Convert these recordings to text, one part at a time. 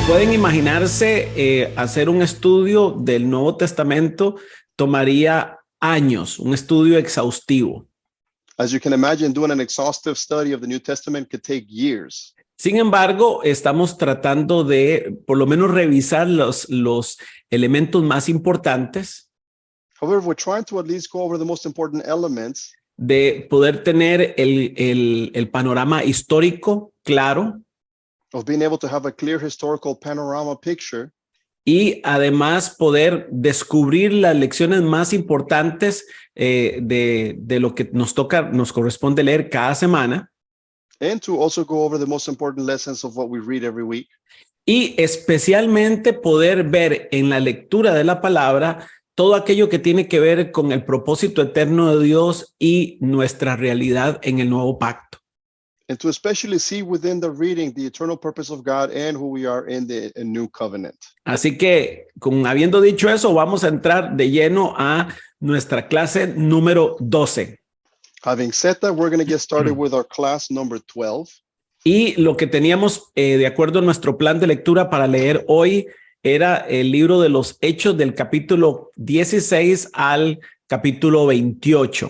pueden imaginarse, hacer un estudio del Nuevo Testamento tomaría años, un estudio exhaustivo. As you can imagine, doing an exhaustive study of the New Testament could take years. Sin embargo, estamos tratando de por lo menos revisar los elementos más importantes, However, we're trying to at least go over the most important elements de poder tener el panorama histórico claro of being able to have a clear historical panorama picture y además poder descubrir las lecciones más importantes de lo que nos corresponde leer cada semana. and to also go over the most important lessons of what we read every week. Y especialmente poder ver en la lectura de la palabra todo aquello que tiene que ver con el propósito eterno de Dios y nuestra realidad en el nuevo pacto. And to especially see within the reading the eternal purpose of God and who we are in the new covenant. Así que, habiendo dicho eso, vamos a entrar de lleno a nuestra clase número 12. Having said that, we're going to get started with our class number 12. Y lo que teníamos, de acuerdo a nuestro plan de lectura para leer hoy, era el libro de los Hechos del capítulo 16 al capítulo 28.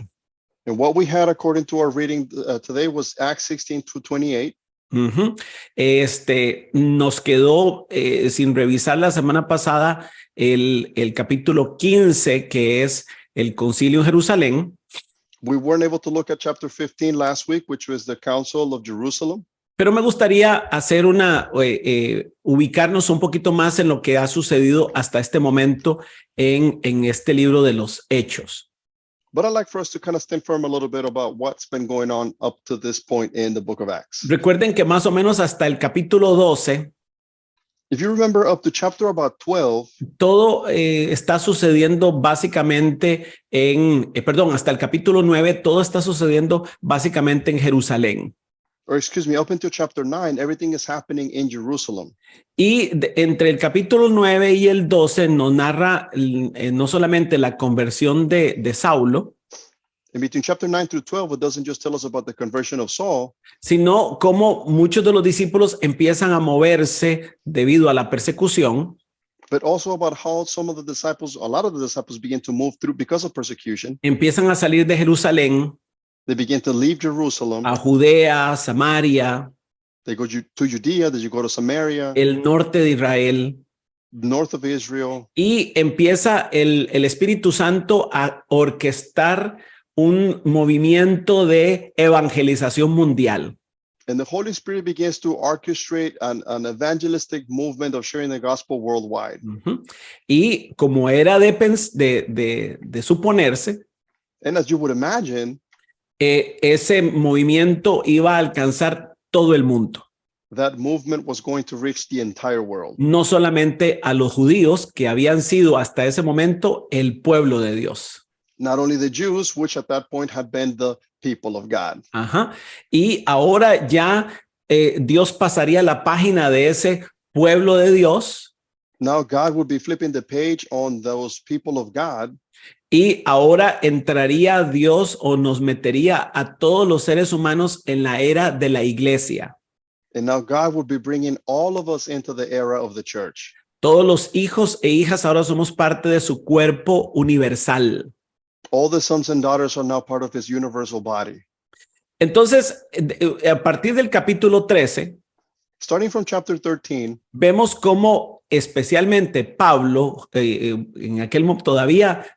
And what we had according to our reading today was Acts 16 to 28. Nos quedó sin revisar la semana pasada el capítulo 15, que es el concilio en Jerusalén. We weren't able to look at chapter 15 last week, which was the Council of Jerusalem. Pero me gustaría hacer ubicarnos un poquito más en lo que ha sucedido hasta este momento en este libro de los Hechos. But I'd like for us to kind of stand firm a little bit about what's been going on up to this point in the book of Acts. Recuerden que más o menos hasta el capítulo 12, If you remember up to chapter about 12, todo está sucediendo básicamente hasta el capítulo 9, todo está sucediendo básicamente en Jerusalén. or excuse me, up until chapter 9, everything is happening in Jerusalem. Y entre el capítulo 9 y el 12 nos narra no solamente la conversión de Saulo, And between chapter 9 through 12, it doesn't just tell us about the conversion of Saul, sino cómo muchos de los discípulos empiezan a moverse debido a la persecución, but also about how some of the disciples, a lot of the disciples begin to move through because of persecution. empiezan a salir de Jerusalén They begin to leave Jerusalem. a Judea, Samaria, They go to Judea, then you go to Samaria, el norte de Israel, north of Israel. y empieza el Espíritu Santo a orquestar un movimiento de evangelización mundial. And the Holy Spirit begins to orchestrate an evangelistic movement of sharing the gospel worldwide. Y como era de suponerse, And as you would imagine, ese movimiento iba a alcanzar todo el mundo, that movement was going to reach the entire world. no solamente a los judíos que habían sido hasta ese momento el pueblo de Dios. Not only the Jews, which at that point had been the people of God. Y ahora ya Dios pasaría la página de ese pueblo de Dios. Now God would be flipping the page on those people of God. Y ahora entraría Dios o nos metería a todos los seres humanos en la era de la iglesia. And now God would be bringing all of us into the era of the church. Todos los hijos e hijas ahora somos parte de su cuerpo universal. All the sons and daughters are now part of his universal body. Entonces, a partir del capítulo 13, Starting from chapter 13, vemos cómo especialmente Pablo, en aquel momento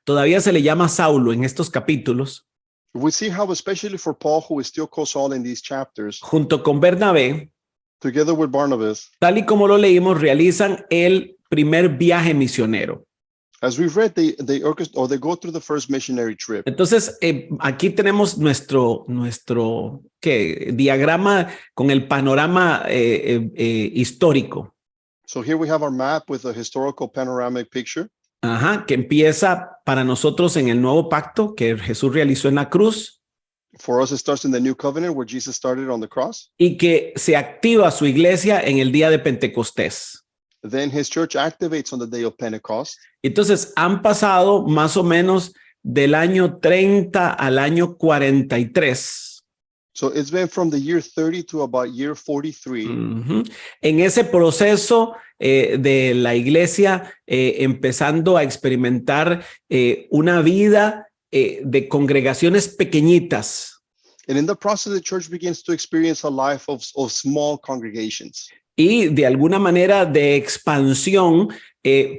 todavía se le llama Saulo en estos capítulos, we see how especially for Paul, who is still called Saul in these chapters, junto con Bernabé, together with Barnabas, tal y como lo leímos, realizan el primer viaje misionero. as we've read, they go through the first missionary trip. Entonces, aquí tenemos nuestro diagrama con el panorama histórico. So here we have our map with a historical panoramic picture. Que empieza para nosotros en el nuevo pacto que Jesús realizó en la cruz. For us, it starts in the new covenant where Jesus started on the cross. Y que se activa su iglesia en el día de Pentecostés. Then his church activates on the day of Pentecost. Entonces han pasado más o menos del año 30 al año 43. So it's been from the year 30 to about year 43. Ujú. En ese proceso de la iglesia empezando a experimentar una vida de congregaciones pequeñitas And in the process, the church begins to experience a life of small congregations. y de alguna manera de expansión,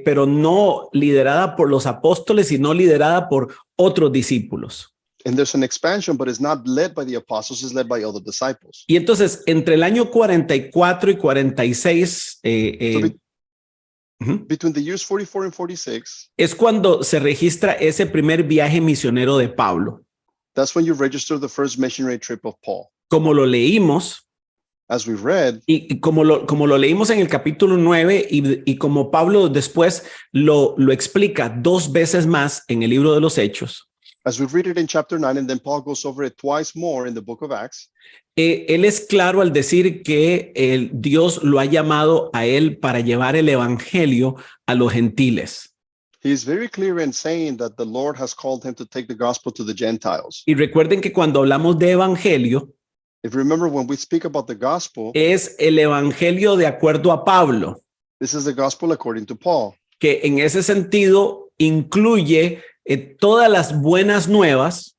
pero no liderada por los apóstoles, sino liderada por otros discípulos. And there's an expansion, but it's not led by the apostles, it's led by other disciples. Y entonces, entre el año 44 y 46, ujú, Between the years 44 and 46, es cuando se registra ese primer viaje misionero de Pablo. that's when you register the first missionary trip of Paul. Como lo leímos, As we read, y como lo leímos en el capítulo 9 y como Pablo después lo explica 2 veces más en el libro de los Hechos, as we read it in chapter 9, and then Paul goes over it twice more in the book of Acts, él es claro al decir que Dios lo ha llamado a él para llevar el evangelio a los gentiles. he is very clear in saying that the Lord has called him to take the gospel to the Gentiles. Y recuerden que cuando hablamos de evangelio, If you remember, when we speak about the gospel, es el evangelio de acuerdo a Pablo, this is the gospel according to Paul. que en ese sentido incluye todas las buenas nuevas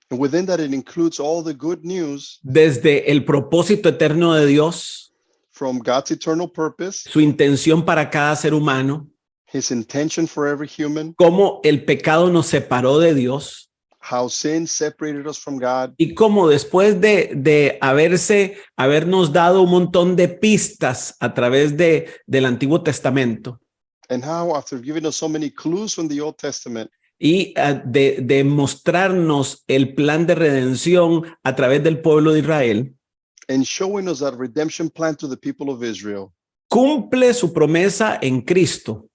And within that, it includes all the good news desde el propósito eterno de Dios, from God's eternal purpose, su intención para cada ser humano, his intention for every human, cómo el pecado nos separó de Dios how sin separated us from God, y cómo después de habernos dado un montón de pistas a través del Antiguo Testamento and how, after giving us so many clues from the Old Testament, y de mostrarnos el plan de redención a través del pueblo de Israel, and showing us that redemption plan to the people of Israel, cumple su promesa en Cristo,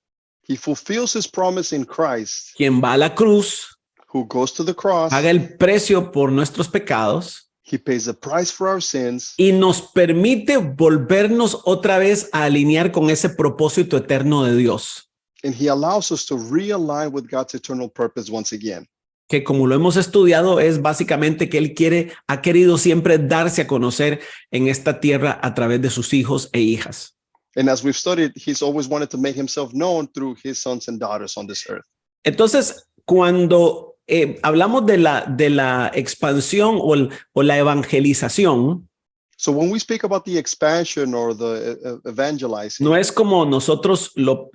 he fulfills his promise in Christ, quien va a la cruz, who goes to the cross, paga el precio por nuestros pecados he pays the price for our sins, y nos permite volvernos otra vez a alinear con ese propósito eterno de Dios, and he allows us to realign with God's eternal purpose once again. que como lo hemos estudiado es básicamente que él ha querido siempre darse a conocer en esta tierra a través de sus hijos e hijas. And as we've studied, he's always wanted to make himself known through his sons and daughters on this earth. Entonces, cuando hablamos de la expansión o la evangelización, So when we speak about the expansion or the evangelizing, no es como nosotros nos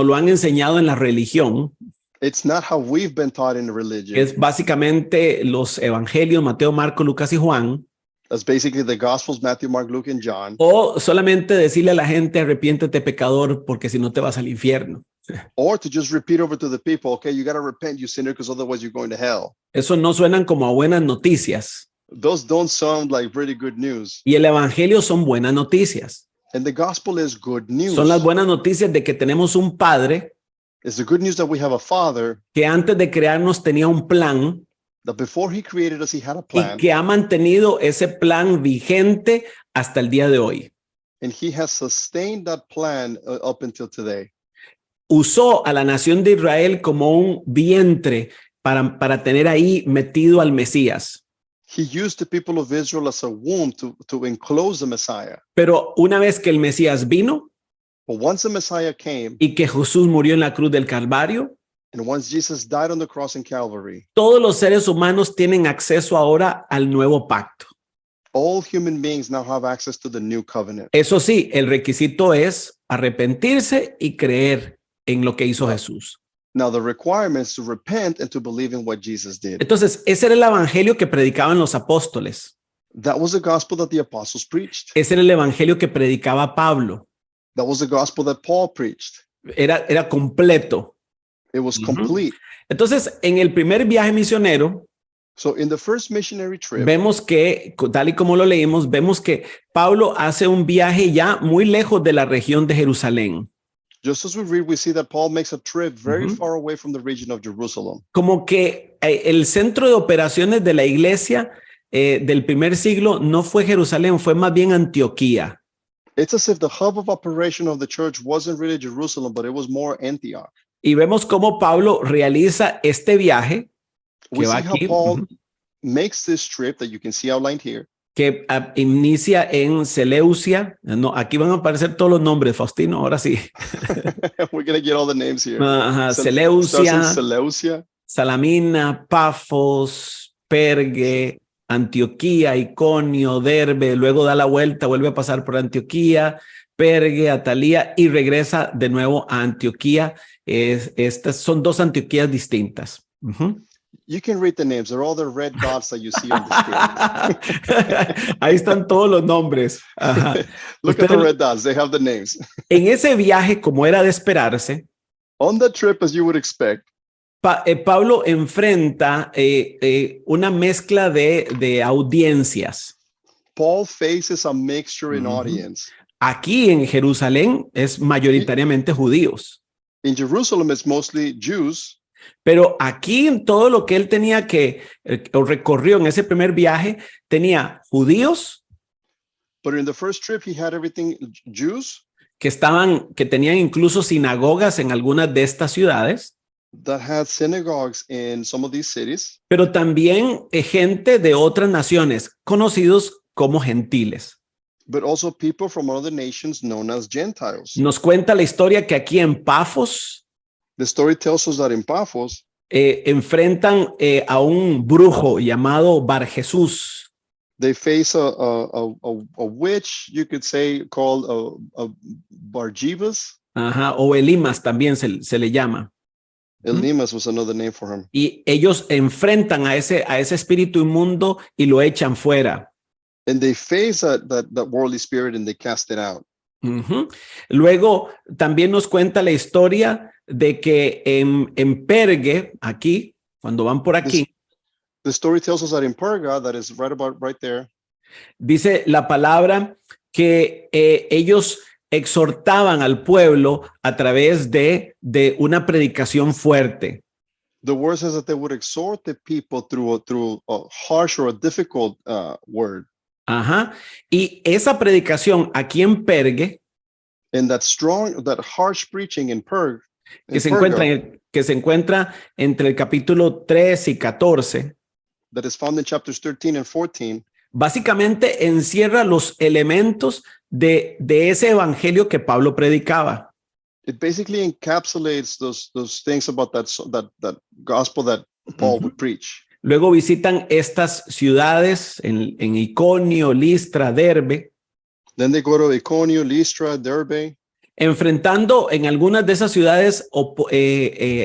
lo han enseñado en la religión. it's not how we've been taught in religion. Es básicamente los evangelios, Mateo, Marco, Lucas y Juan, That's basically the Gospels, Matthew, Mark, Luke, and John. o solamente decirle a la gente, arrepiéntete pecador, porque si no te vas al infierno. Or to just repeat over to the people, okay, you got to repent, you sinner, because otherwise you're going to hell. Eso no suenan como a buenas noticias. Those don't sound like really good news. Y el evangelio son buenas noticias. And the gospel is good news. Son las buenas noticias de que tenemos un Padre It's the good news that we have a Father que antes de crearnos tenía un plan that before he created us, he had a y plan, que ha mantenido ese plan vigente hasta el día de hoy. and he has sustained that plan up until today. Usó a la nación de Israel como un vientre para tener ahí metido al Mesías. He used the people of Israel as a womb to enclose the Messiah. Pero una vez que el Mesías vino But once the Messiah came, y que Jesús murió en la cruz del Calvario, and once Jesus died on the cross in Calvary, todos los seres humanos tienen acceso ahora al nuevo pacto. all human beings now have access to the new covenant. Eso sí, el requisito es arrepentirse y creer en lo que hizo Jesús. Now, the requirement is to repent and to believe in what Jesus did. Entonces, ese era el evangelio que predicaban los apóstoles. That was the gospel that the apostles preached. Ese era el evangelio que predicaba Pablo. That was the gospel that Paul preached. Era completo. It was Mhm. complete. Entonces, en el primer viaje misionero, So in the first missionary trip, vemos que, tal y como lo leímos, vemos que Pablo hace un viaje ya muy lejos de la región de Jerusalén. just as we read, we see that Paul makes a trip very Mhm. far away from the region of Jerusalem. Como que el centro de operaciones de la iglesia del primer siglo no fue Jerusalén, fue más bien Antioquía. It's as if the hub of operation of the church wasn't really Jerusalem, but it was more Antioch. Y vemos cómo Pablo realiza este viaje We que va see how aquí. Paul Ujú. makes this trip that you can see outlined here. que inicia en Seleucia. No, aquí van a aparecer todos los nombres, Faustino, ahora sí. We're going to get all the names here. Ajá, Starts in Seleucia, Seleucia, Salamina, Pafos, Pergue, Antioquía, Iconio, Derbe, luego da la vuelta, vuelve a pasar por Antioquía, Pergue, Atalía y regresa de nuevo a Antioquía. Estas son dos Antioquías distintas. Uh-huh. You can read the names. They're all the red dots that you see on the screen. Ahí están todos los nombres. Ajá. Look at the red dots. They have the names. En ese viaje, como era de esperarse, On the trip, as you would expect, Pablo enfrenta una mezcla de audiencias. Paul faces a mixture in Uh-huh. audience. Aquí en Jerusalén es mayoritariamente judíos, In Jerusalem, it's mostly Jews. pero aquí en todo lo que él tenía o recorrió en ese primer viaje, tenía judíos But in the first trip, he had everything Jews que tenían incluso sinagogas en algunas de estas ciudades, that had synagogues in some of these cities, pero también gente de otras naciones, conocidos como gentiles. but also people from other nations known as Gentiles. Nos cuenta la historia que aquí en Pafos The story tells us that in Paphos, enfrentan a un brujo llamado Bar Jesús. they face a witch, you could say, called a Bar-Jebus. Ajá, o Elimas también se le llama. Elimas was another name for him. Y ellos enfrentan a ese espíritu inmundo y lo echan fuera. And they face that worldly spirit and they cast it out. Uh-huh. Luego también nos cuenta la historia de que en Pergue, aquí, cuando van por aquí, The story tells us that in Perga, that is right there, dice la palabra que ellos exhortaban al pueblo a través de una predicación fuerte. the word says that they would exhort the people through a harsh or a difficult word. Ajá. Y esa predicación aquí en Pergue, And that harsh preaching in Perg, que se encuentra entre el capítulo 3 y 14, that is found in chapters 13 and 14, básicamente encierra los elementos de ese evangelio que Pablo predicaba. it basically encapsulates those things about that gospel that Paul would preach. Luego visitan estas ciudades en Iconio, Listra, Derbe, Then they go to Iconio, Lystra, Derbe, enfrentando en algunas de esas ciudades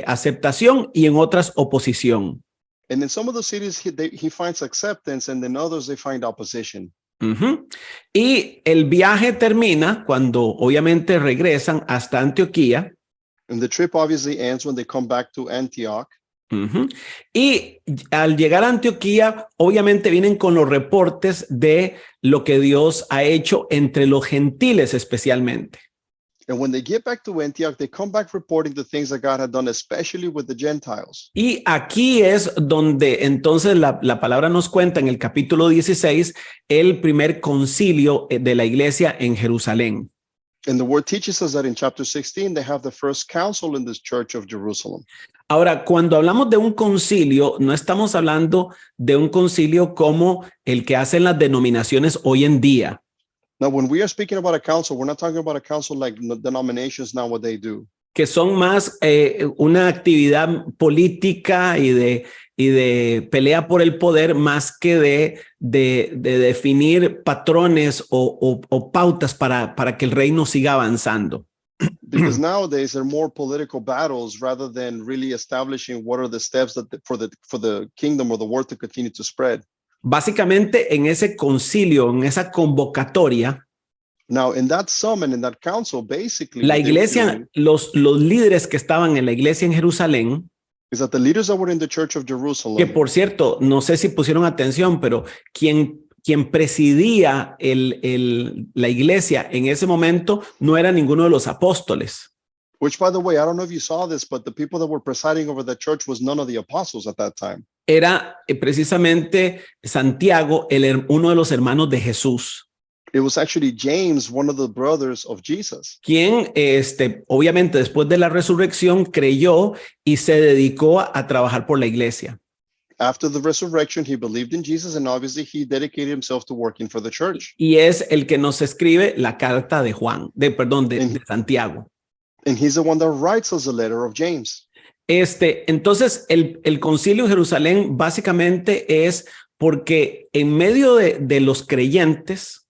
aceptación y en otras oposición. and in some of the cities he finds acceptance, and in others they find opposition. Uh-huh. Y el viaje termina cuando obviamente regresan hasta Antioquía. And the trip obviously ends when they come back to Antioch. Uh-huh. Y al llegar a Antioquía, obviamente vienen con los reportes de lo que Dios ha hecho entre los gentiles especialmente. And when they get back to Antioch, they come back reporting the things that God had done, especially with the Gentiles. Y aquí es donde entonces la palabra nos cuenta en el capítulo 16 el primer concilio de la iglesia en Jerusalén. And the word teaches us that in chapter 16, they have the first council in this church of Jerusalem. Ahora, cuando hablamos de un concilio, no estamos hablando de un concilio como el que hacen las denominaciones hoy en día. Now, when we are speaking about a council, we're not talking about a council like denominations now, what they do. Que son más una actividad política y de pelea por el poder más que de definir patrones o pautas para que el reino siga avanzando. Because nowadays they're more political battles rather than really establishing what are the steps for the kingdom or the word to continue to spread. Básicamente en ese concilio, en esa convocatoria, Now, in that summit, in that council, basically, la what they were iglesia, doing los líderes que estaban en la iglesia en Jerusalén, is that the leaders that were in the church of Jerusalem, que por cierto, no sé si pusieron atención, pero quien presidía la iglesia en ese momento no era ninguno de los apóstoles. which, by the way, I don't know if you saw this, but the people that were presiding over the church was none of the apostles at that time. Era precisamente Santiago, uno de los hermanos de Jesús, It was actually James, one of the brothers of Jesus, quien obviamente después de la resurrección creyó y se dedicó a trabajar por la iglesia. After the resurrection, he believed in Jesus, and obviously he dedicated himself to working for the church. Y es el que nos escribe la carta de Juan, de Santiago. And he's the one that writes us the letter of James. Entonces, el concilio en Jerusalén básicamente es porque en medio de los creyentes,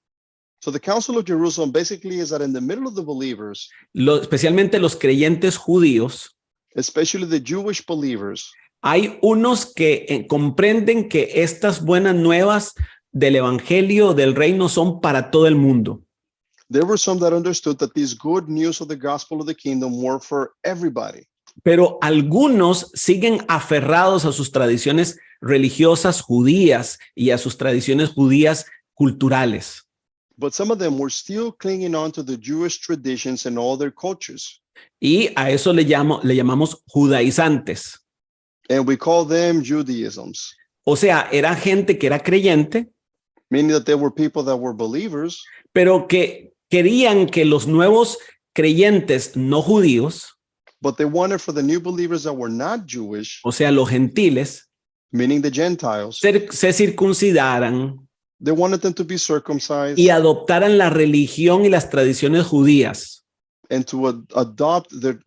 So the Council of Jerusalem basically is that in the middle of the believers, especialmente los creyentes judíos, especially the Jewish believers, hay unos que comprenden que estas buenas nuevas del evangelio del reino son para todo el mundo. there were some that understood that these good news of the gospel of the kingdom were for everybody. Pero algunos siguen aferrados a sus tradiciones religiosas judías y a sus tradiciones judías culturales. But some of them were still clinging on to the Jewish traditions and all their cultures. Y a eso le llamamos judaizantes. And we call them Judaisms, O sea, era gente que era creyente, meaning that there were people that were believers, pero que querían que los nuevos creyentes no judíos, but they wanted for the new believers that were not Jewish, o sea, los gentiles, meaning the Gentiles, se circuncidaran they wanted them to be circumcised y adoptaran la religión y las tradiciones judías. and to adopt their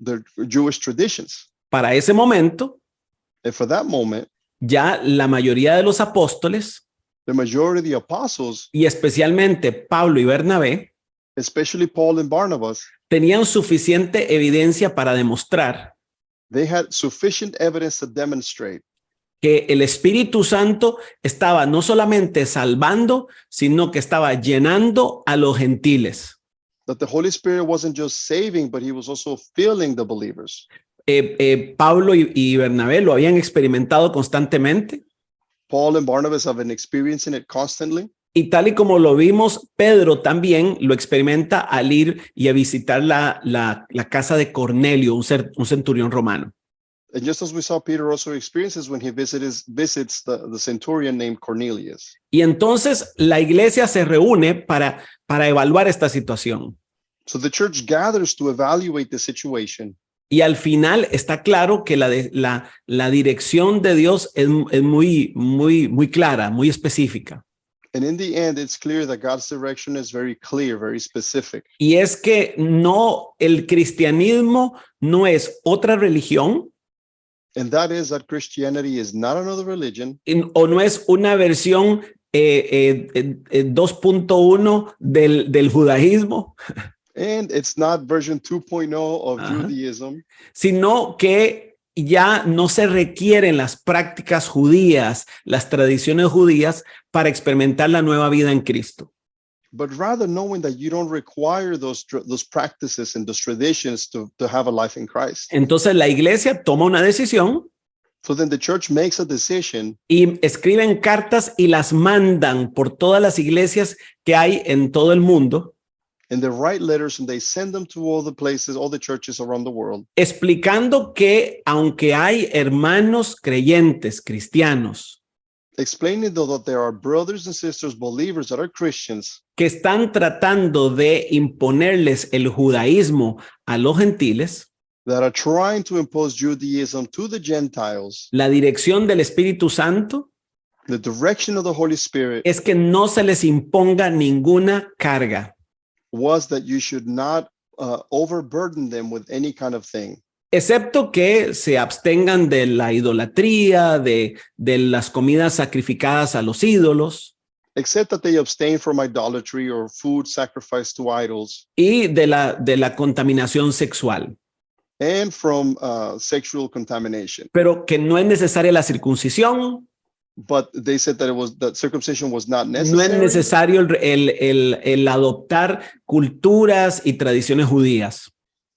Jewish traditions. Para ese momento, And for that moment, ya la mayoría de los apóstoles, the majority of the apostles, y especialmente Pablo y Bernabé, especially Paul and Barnabas, tenían suficiente evidencia para demostrar they had sufficient evidence to demonstrate que el Espíritu Santo estaba no solamente salvando, sino que estaba llenando a los gentiles. that the Holy Spirit wasn't just saving, but he was also filling the believers. Pablo y Bernabé lo habían experimentado constantemente, Paul and Barnabas have been experiencing it constantly. y tal y como lo vimos, Pedro también lo experimenta al ir y a visitar la casa de Cornelio, un centurión romano. And just as we saw Peter also experiences when he visits the centurion named Cornelius. Y entonces la iglesia se reúne para evaluar esta situación. So the church gathers to evaluate the situation. Y al final está claro que la dirección de Dios es muy clara, muy específica. And in the end, it's clear that God's direction is very clear, very specific. Y es que el cristianismo no es otra religión, And that is that Christianity is not another religion, o no es una versión 2.1 del judaísmo, and it's not version 2.0 of Uh-huh. Judaism, sino que ya no se requieren las prácticas judías, las tradiciones judías para experimentar la nueva vida en Cristo. but rather knowing that you don't require those practices and those traditions to have a life in Christ. Entonces la iglesia toma una decisión So then the church makes a decision y escriben cartas y las mandan por todas las iglesias que hay en todo el mundo, and they write letters and they send them to all the places, all the churches around the world, explicando que aunque hay hermanos creyentes, cristianos, explaining though that there are brothers and sisters, believers that are Christians que están tratando de imponerles el judaísmo a los gentiles, that are trying to impose Judaism to the Gentiles, la dirección del Espíritu Santo the direction of the Holy Spirit es que no se les imponga ninguna carga, was that you should not overburden them with any kind of thing, excepto que se abstengan de la idolatría, de las comidas sacrificadas a los ídolos except that they abstain from idolatry or food sacrificed to idols y de la contaminación sexual, and from sexual contamination. pero que no es necesaria la circuncisión, But they said that circumcision was not no es necessary. necesario el adoptar culturas y tradiciones judías.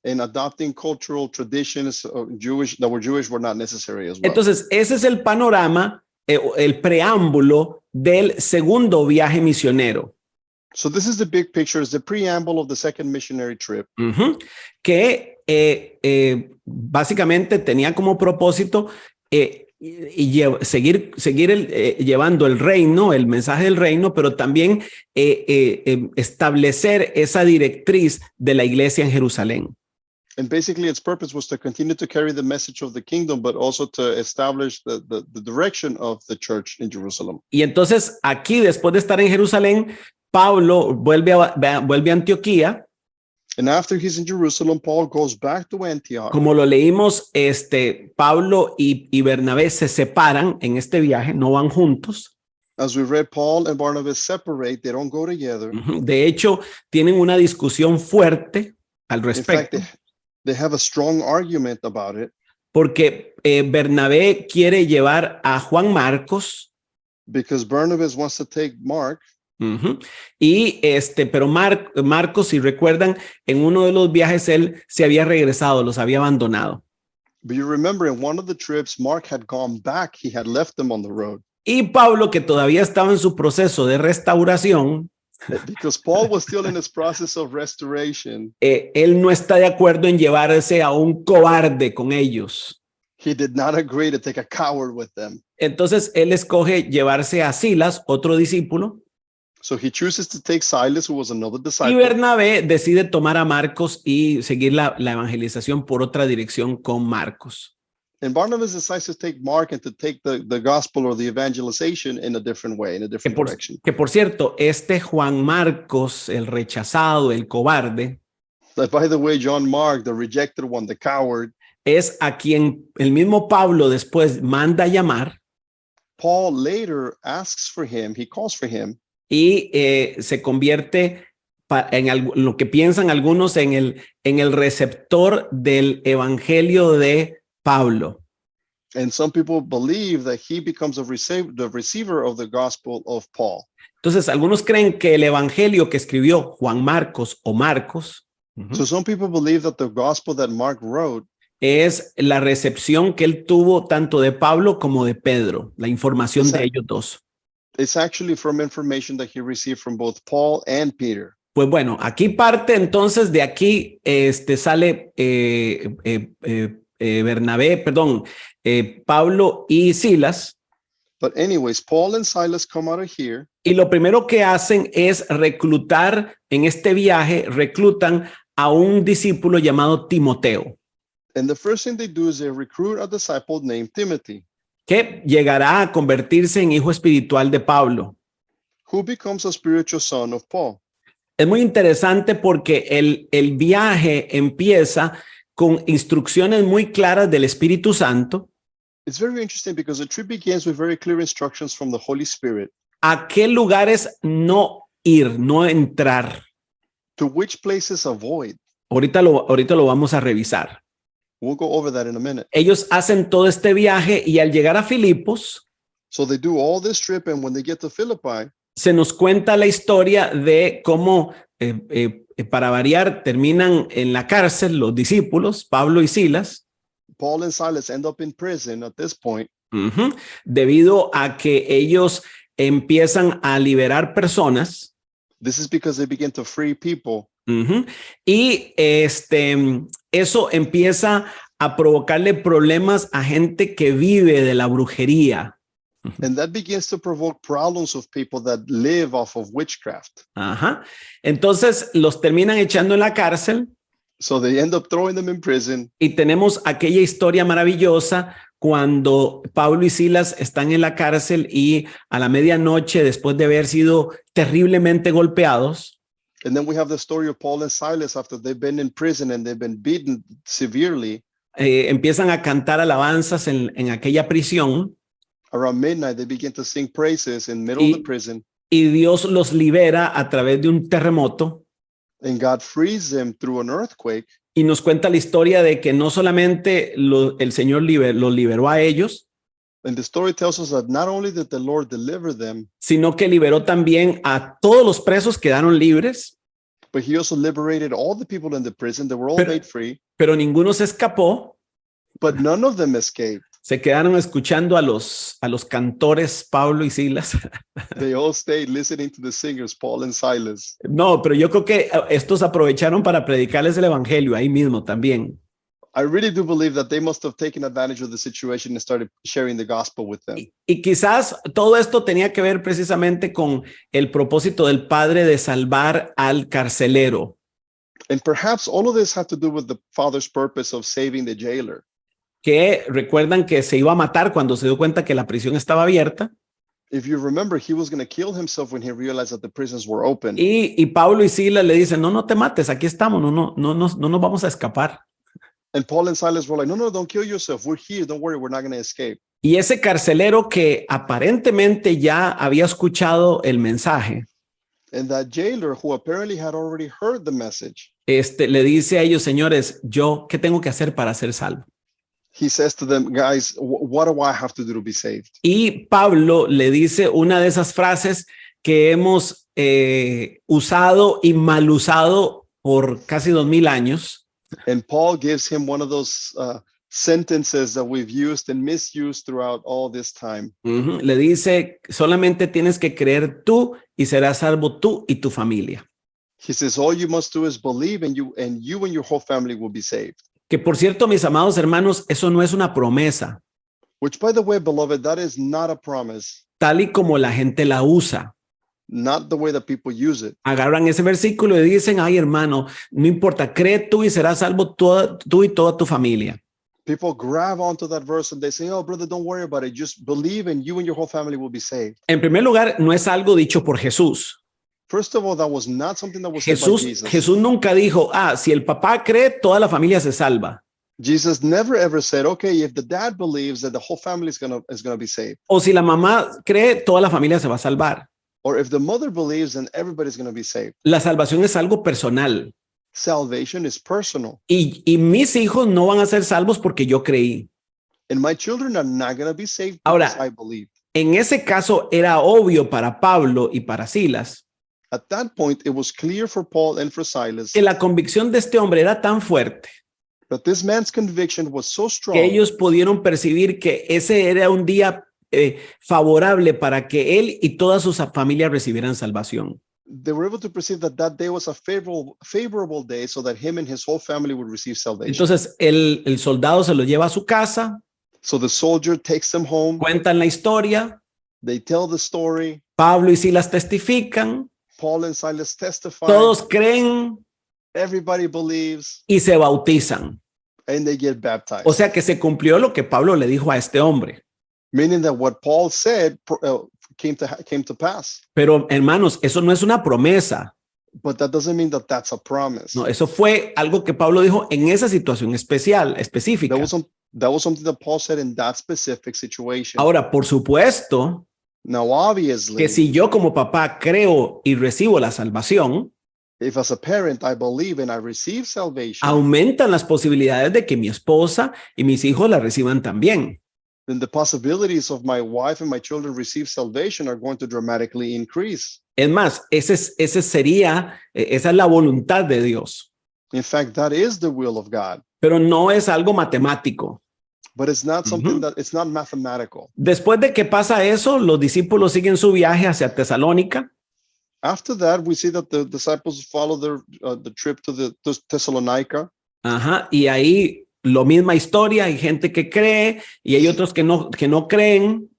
And adopting cultural traditions that were Jewish were not necessary as well. Entonces, ese es el panorama, el preámbulo del segundo viaje misionero, So this is the big picture, is the preamble of the second missionary trip, que básicamente tenía como propósito seguir llevando el reino, el mensaje del reino, pero también establecer esa directriz de la iglesia en Jerusalén. And basically its purpose was to continue to carry the message of the kingdom, but also to establish the direction of the church in Jerusalem. Y entonces aquí, después de estar en Jerusalén, Pablo vuelve a Antioquía. And after he's in Jerusalem, Paul goes back to Antioch. Como lo leímos, Pablo y Bernabé se separan en este viaje, no van juntos. As we read, Paul and Barnabas separate, they don't go together. De hecho, tienen una discusión fuerte al In fact, respecto, they have a strong argument about it porque Bernabé quiere llevar a Juan Marcos, because Barnabas wants to take Mark. y pero Marcos, si recuerdan, en uno de los viajes él se había regresado, los había abandonado. But you remember in one of the trips, Mark had gone back. He had left them on the road. Y Pablo, que todavía estaba en su proceso de restauración, Because Paul was still in his process of restoration, él no está de acuerdo en llevarse a un cobarde con ellos. he did not agree to take a coward with them. Entonces él escoge llevarse a Silas, otro discípulo, So he chooses to take Silas, who was another y disciple, Bernabé decide tomar a Marcos y seguir la evangelización por otra dirección con Marcos. and Barnabas decides to take Mark and to take the gospel or the evangelization in a different way, in a different direction. Que por cierto, Juan Marcos, el rechazado, el cobarde, That, by the way, John Mark, the rejected one, the coward, es a quien el mismo Pablo después manda a llamar Paul later asks for him, he calls for him, y se convierte lo que piensan algunos en el receptor del evangelio de Pablo. and some people believe that he becomes the receiver of the gospel of Paul. Entonces, algunos creen que el evangelio que escribió Juan Marcos o Marcos So some people believe that the gospel that Mark wrote es la recepción que él tuvo tanto de Pablo como de Pedro, la información de ellos dos. is actually from information that he received from both Paul and Peter. Pues bueno, aquí parte entonces de aquí sale Pablo y Silas. But anyways, Paul and Silas come out of here, Y lo primero que hacen es reclutar, en este viaje, reclutan a un discípulo llamado Timoteo, and the first thing they do is they recruit a disciple named Timothy, que llegará a convertirse en hijo espiritual de Pablo. who becomes a spiritual son of Paul. Es muy interesante porque el viaje empieza con instrucciones muy claras del Espíritu Santo. It's very interesting because the trip begins with very clear instructions from the Holy Spirit A qué lugares no ir, no entrar. to which places avoid. Ahorita lo vamos a revisar. We'll go over that in a minute. Ellos hacen todo este viaje y al llegar a Filipos, So they do all this trip, and when they get to Philippi, se nos cuenta la historia de cómo, para variar, terminan en la cárcel los discípulos, Pablo y Silas, Paul and Silas end up in prison at this point debido a que ellos empiezan a liberar personas. This is because they begin to free people. Y eso empieza a provocarle problemas a gente que vive de la brujería. And that begins to provoke problems of people that live off of witchcraft. Entonces los terminan echando en la cárcel. So they end up throwing them in prison. Y tenemos aquella historia maravillosa cuando Pablo y Silas están en la cárcel y a la medianoche, después de haber sido terriblemente golpeados, And then we have the story of Paul and Silas after they've been in prison and they've been beaten severely. empiezan a cantar alabanzas en aquella prisión. Around midnight, they begin to sing praises in the middle of the prison. Y Dios los libera a través de un terremoto. And God frees them through an earthquake. Y nos cuenta la historia de que no solamente el Señor los liberó a ellos, And the story tells us that not only did the Lord deliver them, sino que liberó también a todos los presos, quedaron libres, but he also liberated all the people in the prison. They were all made free, pero ninguno se escapó. but none of them escaped. Se quedaron escuchando a los cantores Pablo y Silas. They all stayed listening to the singers, Paul and Silas. No, pero yo creo que estos aprovecharon para predicarles el evangelio ahí mismo también. I really do believe that they must have taken advantage of the situation and started sharing the gospel with them. Y quizás todo esto tenía que ver precisamente con el propósito del Padre de salvar al carcelero. And perhaps all of this had to do with the father's purpose of saving the jailer. que recuerdan que se iba a matar cuando se dio cuenta que la prisión estaba abierta. If you remember, he was going to kill himself when he realized that the prisons were open. Y Pablo y Silas le dicen, no te mates, aquí estamos, no nos vamos a escapar. And Paul and Silas were like, no, don't kill yourself. We're here. Don't worry. We're not going to escape. Y ese carcelero que aparentemente ya había escuchado el mensaje, And that jailer, who apparently had already heard the message, le dice a ellos, señores, ¿qué tengo que hacer para ser salvo? he says to them, guys, what do I have to do to be saved? Y Pablo le dice una de esas frases que hemos usado y mal usado por casi 2000 años. And Paul gives him one of those sentences that we've used and misused throughout all this time. Le dice, solamente tienes que creer tú y serás salvo tú y tu familia. He says, all you must do is believe, and you and your whole family will be saved. Que por cierto, mis amados hermanos, eso no es una promesa, Which, by the way, beloved, that is not a promise, tal y como la gente la usa. not the way that people use it. Agarran ese versículo y dicen, ay hermano, no importa, cree tú y serás salvo tú y toda tu familia. People grab onto that verse and they say, oh, brother, don't worry about it. Just believe, and you and your whole family will be saved. En primer lugar, no es algo dicho por Jesús. First of all, that was not something that was said by Jesus. Jesús nunca dijo, si el papá cree, toda la familia se salva. Jesus never ever said, okay, if the dad believes, that the whole family is gonna be saved. O si la mamá cree, toda la familia se va a salvar. Or if the mother believes, then everybody's gonna be saved. La salvación es algo personal. Salvation is personal. Y mis hijos no van a ser salvos porque yo creí. And my children are not gonna be saved Ahora, because I believe. En ese caso era obvio para Pablo y para Silas At that point, it was clear for Paul and for Silas que la convicción de este hombre era tan fuerte that this man's conviction was so strong que ellos pudieron percibir que ese era un día favorable para que él y toda su familia recibieran salvación. they were able to perceive that that day was a favorable day so that him and his whole family would receive salvation. Entonces el soldado se lo lleva a su casa, So the soldier takes them home. cuentan la historia, They tell the story. Pablo y Silas testifican, Paul and Silas testify. todos creen Everybody believes, y se bautizan. and they get baptized. O sea que se cumplió lo que Pablo le dijo a este hombre. Meaning that what Paul said came to pass. Pero hermanos, eso no es una promesa. But that doesn't mean that that's a promise. No, eso fue algo que Pablo dijo en esa situación específica. That was something that Paul said in that specific situation. Ahora, por supuesto, Now, obviously, que si yo como papá creo y recibo la salvación, if as a parent I believe and I receive salvation, aumentan las posibilidades de que mi esposa y mis hijos la reciban también. then the possibilities of my wife and my children receive salvation are going to dramatically increase. Es más, esa es la voluntad de Dios, In fact, that is the will of God. pero no es algo matemático. But it's not something that it's not mathematical. Después de que pasa eso, los discípulos siguen su viaje hacia Tesalónica. After that, we see that the disciples follow the trip to Thessalonica. Ajá, y ahí lo misma historia, hay gente que cree y hay otros que no creen.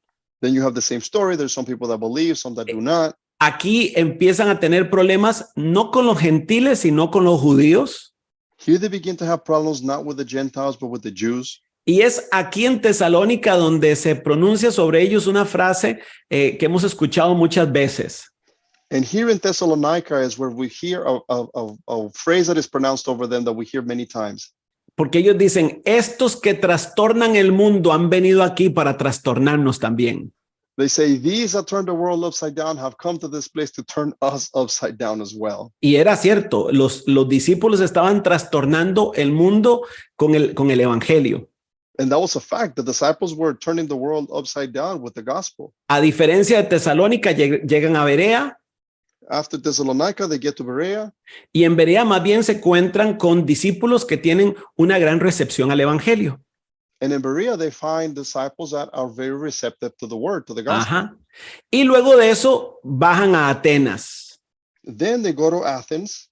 Then you have the same story. There's some people that believe, some that do not. Aquí empiezan a tener problemas no con los gentiles, sino con los judíos. Here they begin to have problems not with the Gentiles, but with the Jews. Y es aquí en Tesalónica donde se pronuncia sobre ellos una frase que hemos escuchado muchas veces. And here in Thessalonica is where we hear a phrase that is pronounced over them that we hear many times. Porque ellos dicen, estos que trastornan el mundo han venido aquí para trastornarnos también. They say, these that turn the world upside down have come to this place to turn us upside down as well. Y era cierto, los discípulos estaban trastornando el mundo con el evangelio. And that was a fact. The disciples were turning the world upside down with the gospel. A diferencia de Tesalónica, llegan a Berea. After Thessalonica, they get to Berea. Y en Berea más bien se encuentran con discípulos que tienen una gran recepción al evangelio. And in Berea, they find disciples that are very receptive to the word, to the gospel. Ajá. Y luego de eso bajan a Atenas. Then they go to Athens.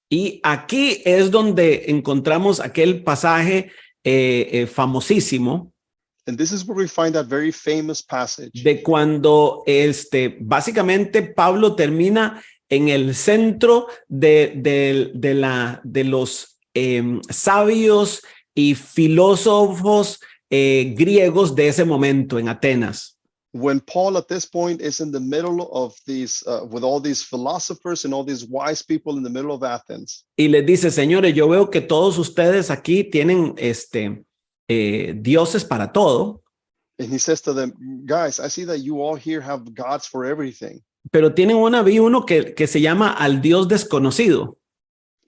Y aquí es donde encontramos aquel pasaje famosísimo And this is where we find that very famous passage de cuando básicamente Pablo termina en el centro de los sabios y filósofos griegos de ese momento en Atenas. When Paul at this point is in the middle of these, with all these philosophers and all these wise people in the middle of Athens. Y les dice, señores, yo veo que todos ustedes aquí tienen dioses para todo, And he says to them, guys, I see that you all here have gods for everything. pero tienen uno que se llama al Dios desconocido.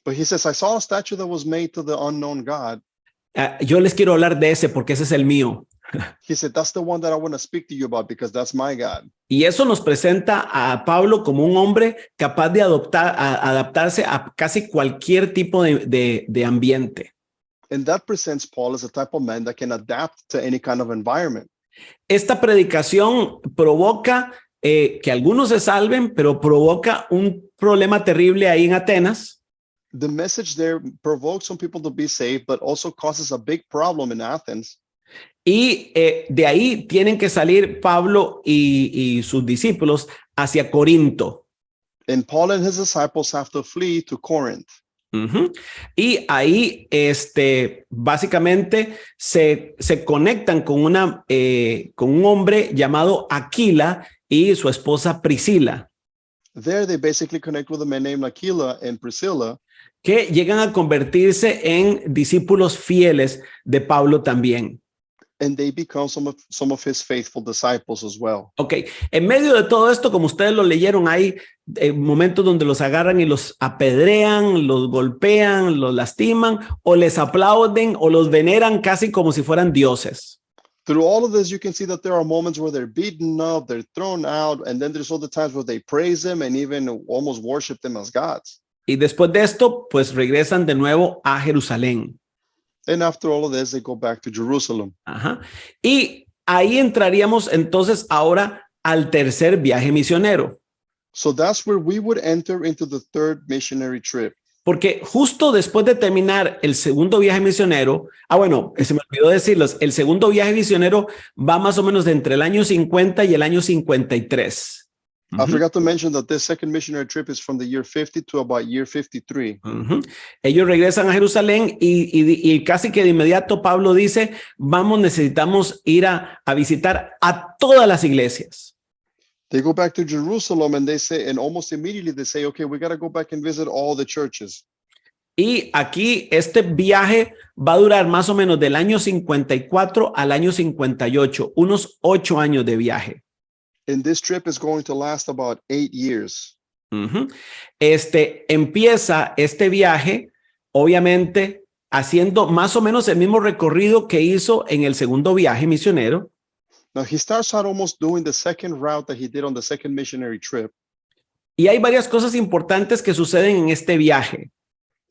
But he says, I saw a statue that was made to the unknown God. Yo les quiero hablar de ese porque ese es el mío. He said, that's the one that I want to speak to you about because that's my God. Y eso nos presenta a Pablo como un hombre capaz de adaptarse a casi cualquier tipo de ambiente. And that presents Paul as a type of man that can adapt to any kind of environment. Esta predicación provoca que algunos se salven, pero provoca un problema terrible ahí en Atenas. The message there provokes some people to be saved, but also causes a big problem in Athens. Y de ahí tienen que salir Pablo y sus discípulos hacia Corinto. And Paul and his disciples have to flee to Corinth. Uh-huh. Y ahí básicamente se conectan con un hombre llamado Aquila y su esposa Priscila, There they basically connect with a man named Aquila and Priscilla, que llegan a convertirse en discípulos fieles de Pablo también. and they become some of his faithful disciples as well. Ok, en medio de todo esto, como ustedes lo leyeron, hay momentos donde los agarran y los apedrean, los golpean, los lastiman, o les aplauden o los veneran casi como si fueran dioses. Through all of this, you can see that there are moments where they're beaten up, they're thrown out, and then there's other times where they praise them and even almost worship them as gods. Y después de esto, pues regresan de nuevo a Jerusalén. And after all of this, they go back to Jerusalem. Ajá. Y ahí entraríamos entonces ahora al tercer viaje misionero. So that's where we would enter into the third missionary trip. Porque justo después de terminar el segundo viaje misionero, bueno, se me olvidó decirles, el segundo viaje misionero va más o menos de entre el año 50 y el año 53. I forgot to mention that this second missionary trip is from the year 50 to about year 53. Ellos regresan a Jerusalén y casi que de inmediato Pablo dice, necesitamos ir a visitar a todas las iglesias. They go back to Jerusalem and they say, and almost immediately they say, okay, we got to go back and visit all the churches. Y aquí este viaje va a durar más o menos del año 54 al año 58, unos 8 años de viaje. And this trip is going to last about 8 years. Empieza este viaje, obviamente, haciendo más o menos el mismo recorrido que hizo en el segundo viaje misionero. Now he starts out almost doing the second route that he did on the second missionary trip. Y hay varias cosas importantes que suceden en este viaje.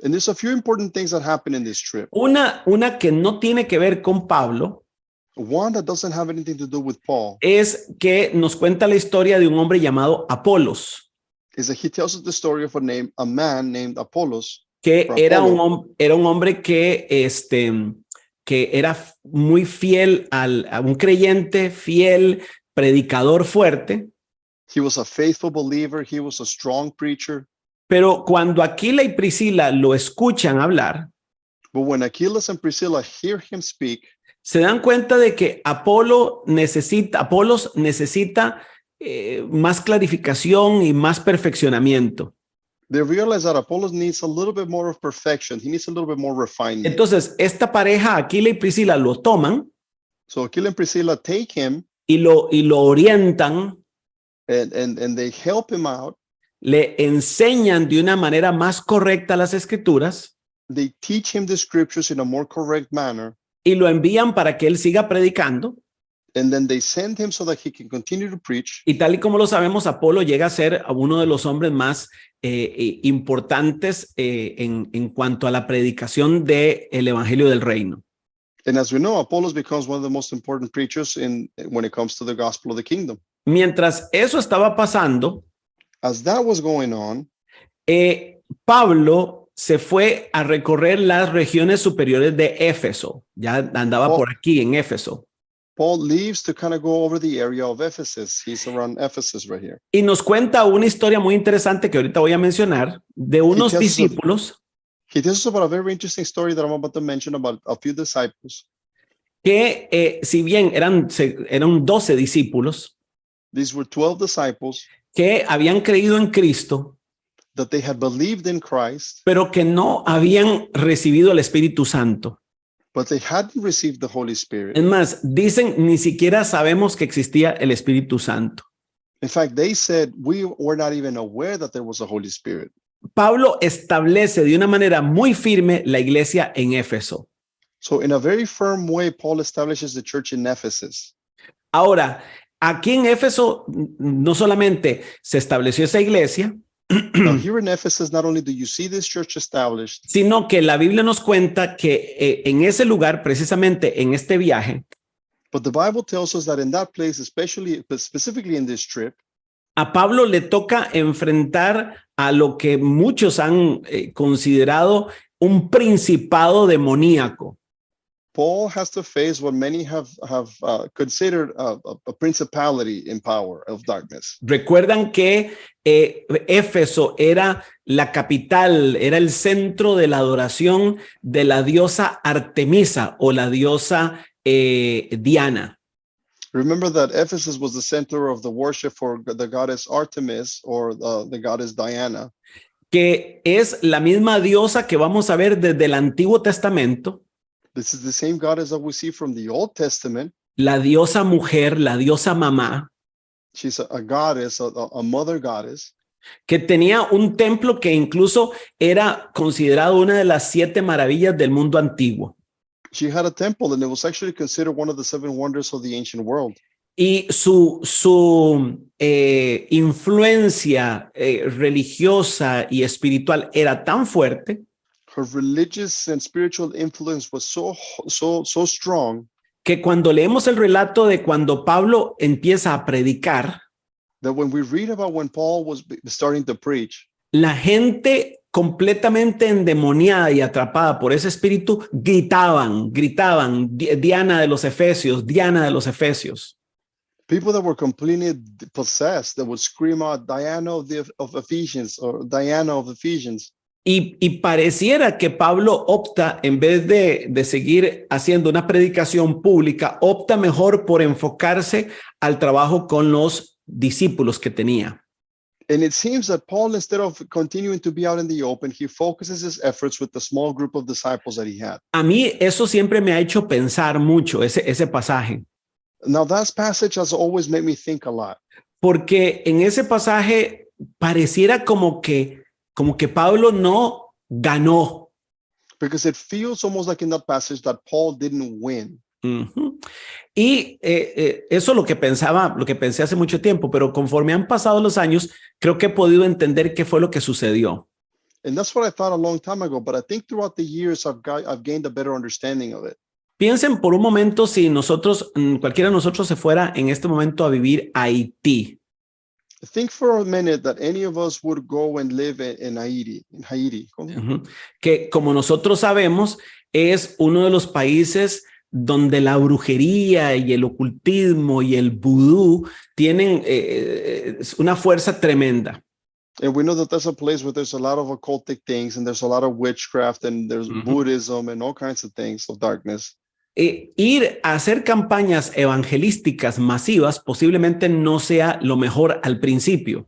And there's a few important things that happen in this trip. Una que no tiene que ver con Pablo. One that doesn't have anything to do with Paul es que nos cuenta la historia de un hombre llamado Apolos, is that he tells us the story of a man named Apollos, que era un hombre que era muy fiel a un creyente, fiel, predicador fuerte. He was a faithful believer, he was a strong preacher. Pero cuando Aquila y Priscila lo escuchan hablar, But when Achilles and Priscilla hear him speak, se dan cuenta de que Apolos necesita más clarificación y más perfeccionamiento. they realize that Apollos needs a little bit more of perfection. He needs a little bit more refinement. Entonces, esta pareja, Aquila y Priscila, lo toman So Aquila and Priscilla take him y lo orientan, and they help him out. le enseñan de una manera más correcta las escrituras They teach him the scriptures in a more correct manner. y lo envían para que él siga predicando. And then they send him so that he can continue to preach. Y tal y como lo sabemos, Apolo llega a ser uno de los hombres más importantes en cuanto a la predicación del evangelio del reino. And as we know, Apollos becomes one of the most important preachers when it comes to the gospel of the kingdom. Mientras eso estaba pasando, As that was going on, Pablo se fue a recorrer las regiones superiores de Éfeso. Ya andaba por aquí en Éfeso. Paul leaves to kind of go over the area of Ephesus. He's around Ephesus right here. Y nos cuenta una historia muy interesante que ahorita voy a mencionar de unos tells us discípulos He tells us about a very interesting story that I'm about to mention about a few disciples. que si bien eran 12 discípulos These were 12 disciples que habían creído en Cristo, that they had believed in Christ, pero que no habían recibido el Espíritu Santo. but they hadn't received the Holy Spirit. Es más, dicen, ni siquiera sabemos que existía el Espíritu Santo. In fact, they said, we were not even aware that there was a Holy Spirit. Pablo establece de una manera muy firme la iglesia en Éfeso. So in a very firm way, Paul establishes the church in Ephesus. Ahora, aquí en Éfeso no solamente se estableció esa iglesia, Now here in Ephesus, not only do you see this church established, sino que la Biblia nos cuenta que en ese lugar, precisamente en este viaje, but the Bible tells us that in that place, specifically in this trip, a Pablo le toca enfrentar a lo que muchos han considerado un principado demoníaco. Paul has to face what many have considered a principality in power of darkness. Recuerdan que Éfeso era la capital, era el centro de la adoración de la diosa Artemisa o la diosa Diana. Remember that Ephesus was the center of the worship for the goddess Artemis or the goddess Diana, que es la misma diosa que vamos a ver desde el Antiguo Testamento. This is the same goddess that we see from the Old Testament. La diosa mujer, la diosa mamá, She's a goddess, a mother goddess, que tenía un templo que incluso era considerado una de las 7 maravillas del mundo antiguo. She had a temple and it was actually considered one of the 7 wonders of the ancient world. Y su influencia religiosa y espiritual era tan fuerte Her religious and spiritual influence was so strong que cuando leemos el relato de cuando Pablo empieza a predicar, that when we read about when Paul was starting to preach, la gente completamente endemoniada y atrapada por ese espíritu gritaban, Diana de los Efesios, Diana de los Efesios. people that were completely possessed, that would scream out, Diana of Ephesians or Diana of Ephesians. Y pareciera que Pablo opta, en vez de seguir haciendo una predicación pública, opta mejor por enfocarse al trabajo con los discípulos que tenía. And it seems that Paul, instead of continuing to be out in the open, he focuses his efforts with the small group of disciples that he had. A mí eso siempre me ha hecho pensar mucho, ese pasaje. Now, that passage has always made me think a lot. Porque en ese pasaje pareciera como que Pablo no ganó. Because it feels almost like in that passage that Paul didn't win. Uh-huh. Y eso es lo que pensé hace mucho tiempo, pero conforme han pasado los años, creo que he podido entender qué fue lo que sucedió. And that's what I thought a long time ago, but I think throughout the years I've gained a better understanding of it. Piensen por un momento si cualquiera de nosotros se fuera en este momento a vivir a Haití. Think for a minute that any of us would go and live in Haiti. Uh-huh. Que como nosotros sabemos, es uno de los países donde la brujería y el ocultismo y el vudú tienen una fuerza tremenda. And we know that that's a place where there's a lot of occultic things and there's a lot of witchcraft and there's Buddhism and all kinds of things of darkness. Ir a hacer campañas evangelísticas masivas posiblemente no sea lo mejor al principio.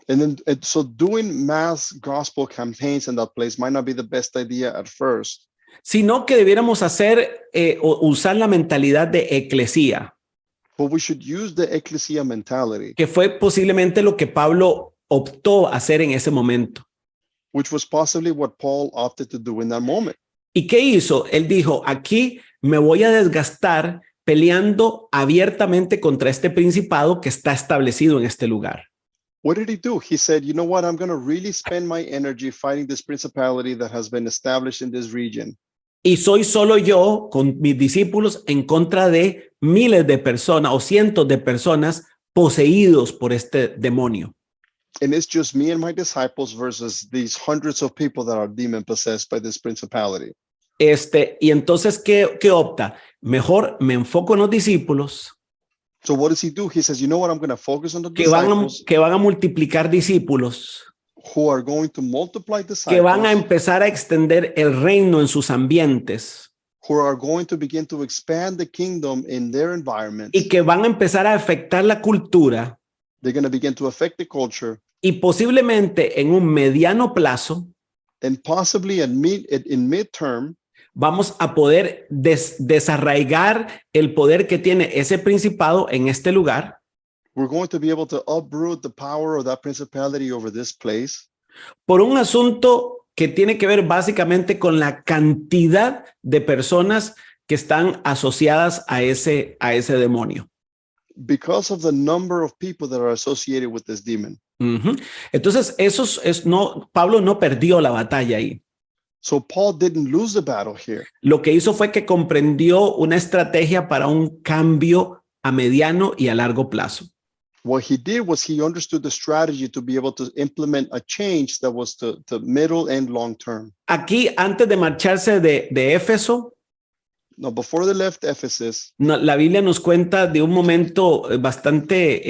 And so doing mass gospel campaigns in that place might not be the best idea at first. Sino que debiéramos usar la mentalidad de eclesía. But we should use the ecclesia mentality. Que fue posiblemente lo que Pablo optó a hacer en ese momento. Which was possibly what Paul opted to do in that moment. ¿Y qué hizo? Él dijo, aquí me voy a desgastar peleando abiertamente contra este principado que está establecido en este lugar. What did he do? He said, you know what? I'm going to really spend my energy fighting this principality that has been established in this region. Y soy solo yo con mis discípulos en contra de miles de personas o cientos de personas poseídos por este demonio. And it's just me and my disciples versus these hundreds of people that are demon possessed by this principality. Y entonces, ¿qué opta? Mejor me enfoco en los discípulos So what does he do? He says, you know what? I'm going to focus on the disciples que van a multiplicar discípulos, who are going to multiply que van a disciples, empezar a extender el reino en sus ambientes who are going to begin to expand the kingdom in their y environments. que van a empezar a afectar la cultura They're going to begin to affect the culture, y posiblemente en un mediano plazo and possibly in midterm, vamos a poder desarraigar el poder que tiene ese principado en este lugar we're going to be able to uproot the power of that principality over this place por un asunto que tiene que ver básicamente con la cantidad de personas que están asociadas a ese demonio. because of the number of people that are associated with this demon. Ujú. Entonces, Pablo no perdió la batalla ahí. So Paul didn't lose the battle here. Lo que hizo fue que comprendió una estrategia para un cambio a mediano y a largo plazo. What he did was he understood the strategy to be able to implement a change that was to middle and long term. Aquí, antes de marcharse de Éfeso, Now, before they left Ephesus, la Biblia nos cuenta de un momento bastante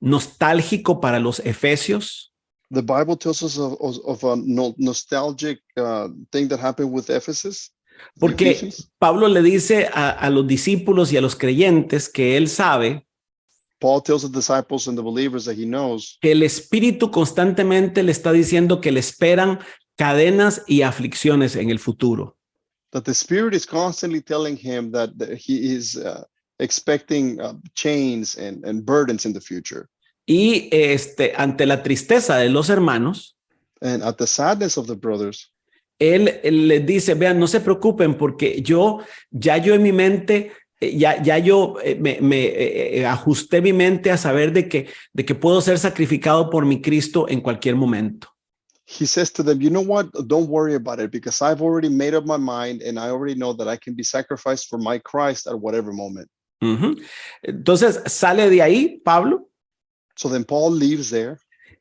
nostálgico para los efesios, the Bible tells us of a nostalgic thing that happened with Ephesus. the porque Ephesians. Pablo le dice a los discípulos y a los creyentes que él sabe Paul tells the disciples and the believers that he knows que el Espíritu constantemente le está diciendo que le esperan cadenas y aflicciones en el futuro. that the Spirit is constantly telling him that he is expecting chains and burdens in the future. Y ante la tristeza de los hermanos, And at the sadness of the brothers, él les dice, vean, no se preocupen porque yo en mi mente, yo me ajusté mi mente a saber de que puedo ser sacrificado por mi Cristo en cualquier momento. he says to them, you know what? Don't worry about it because I've already made up my mind and I already know that I can be sacrificed for my Christ at whatever moment. Ujú. Entonces sale de ahí Pablo, So then Paul leaves there.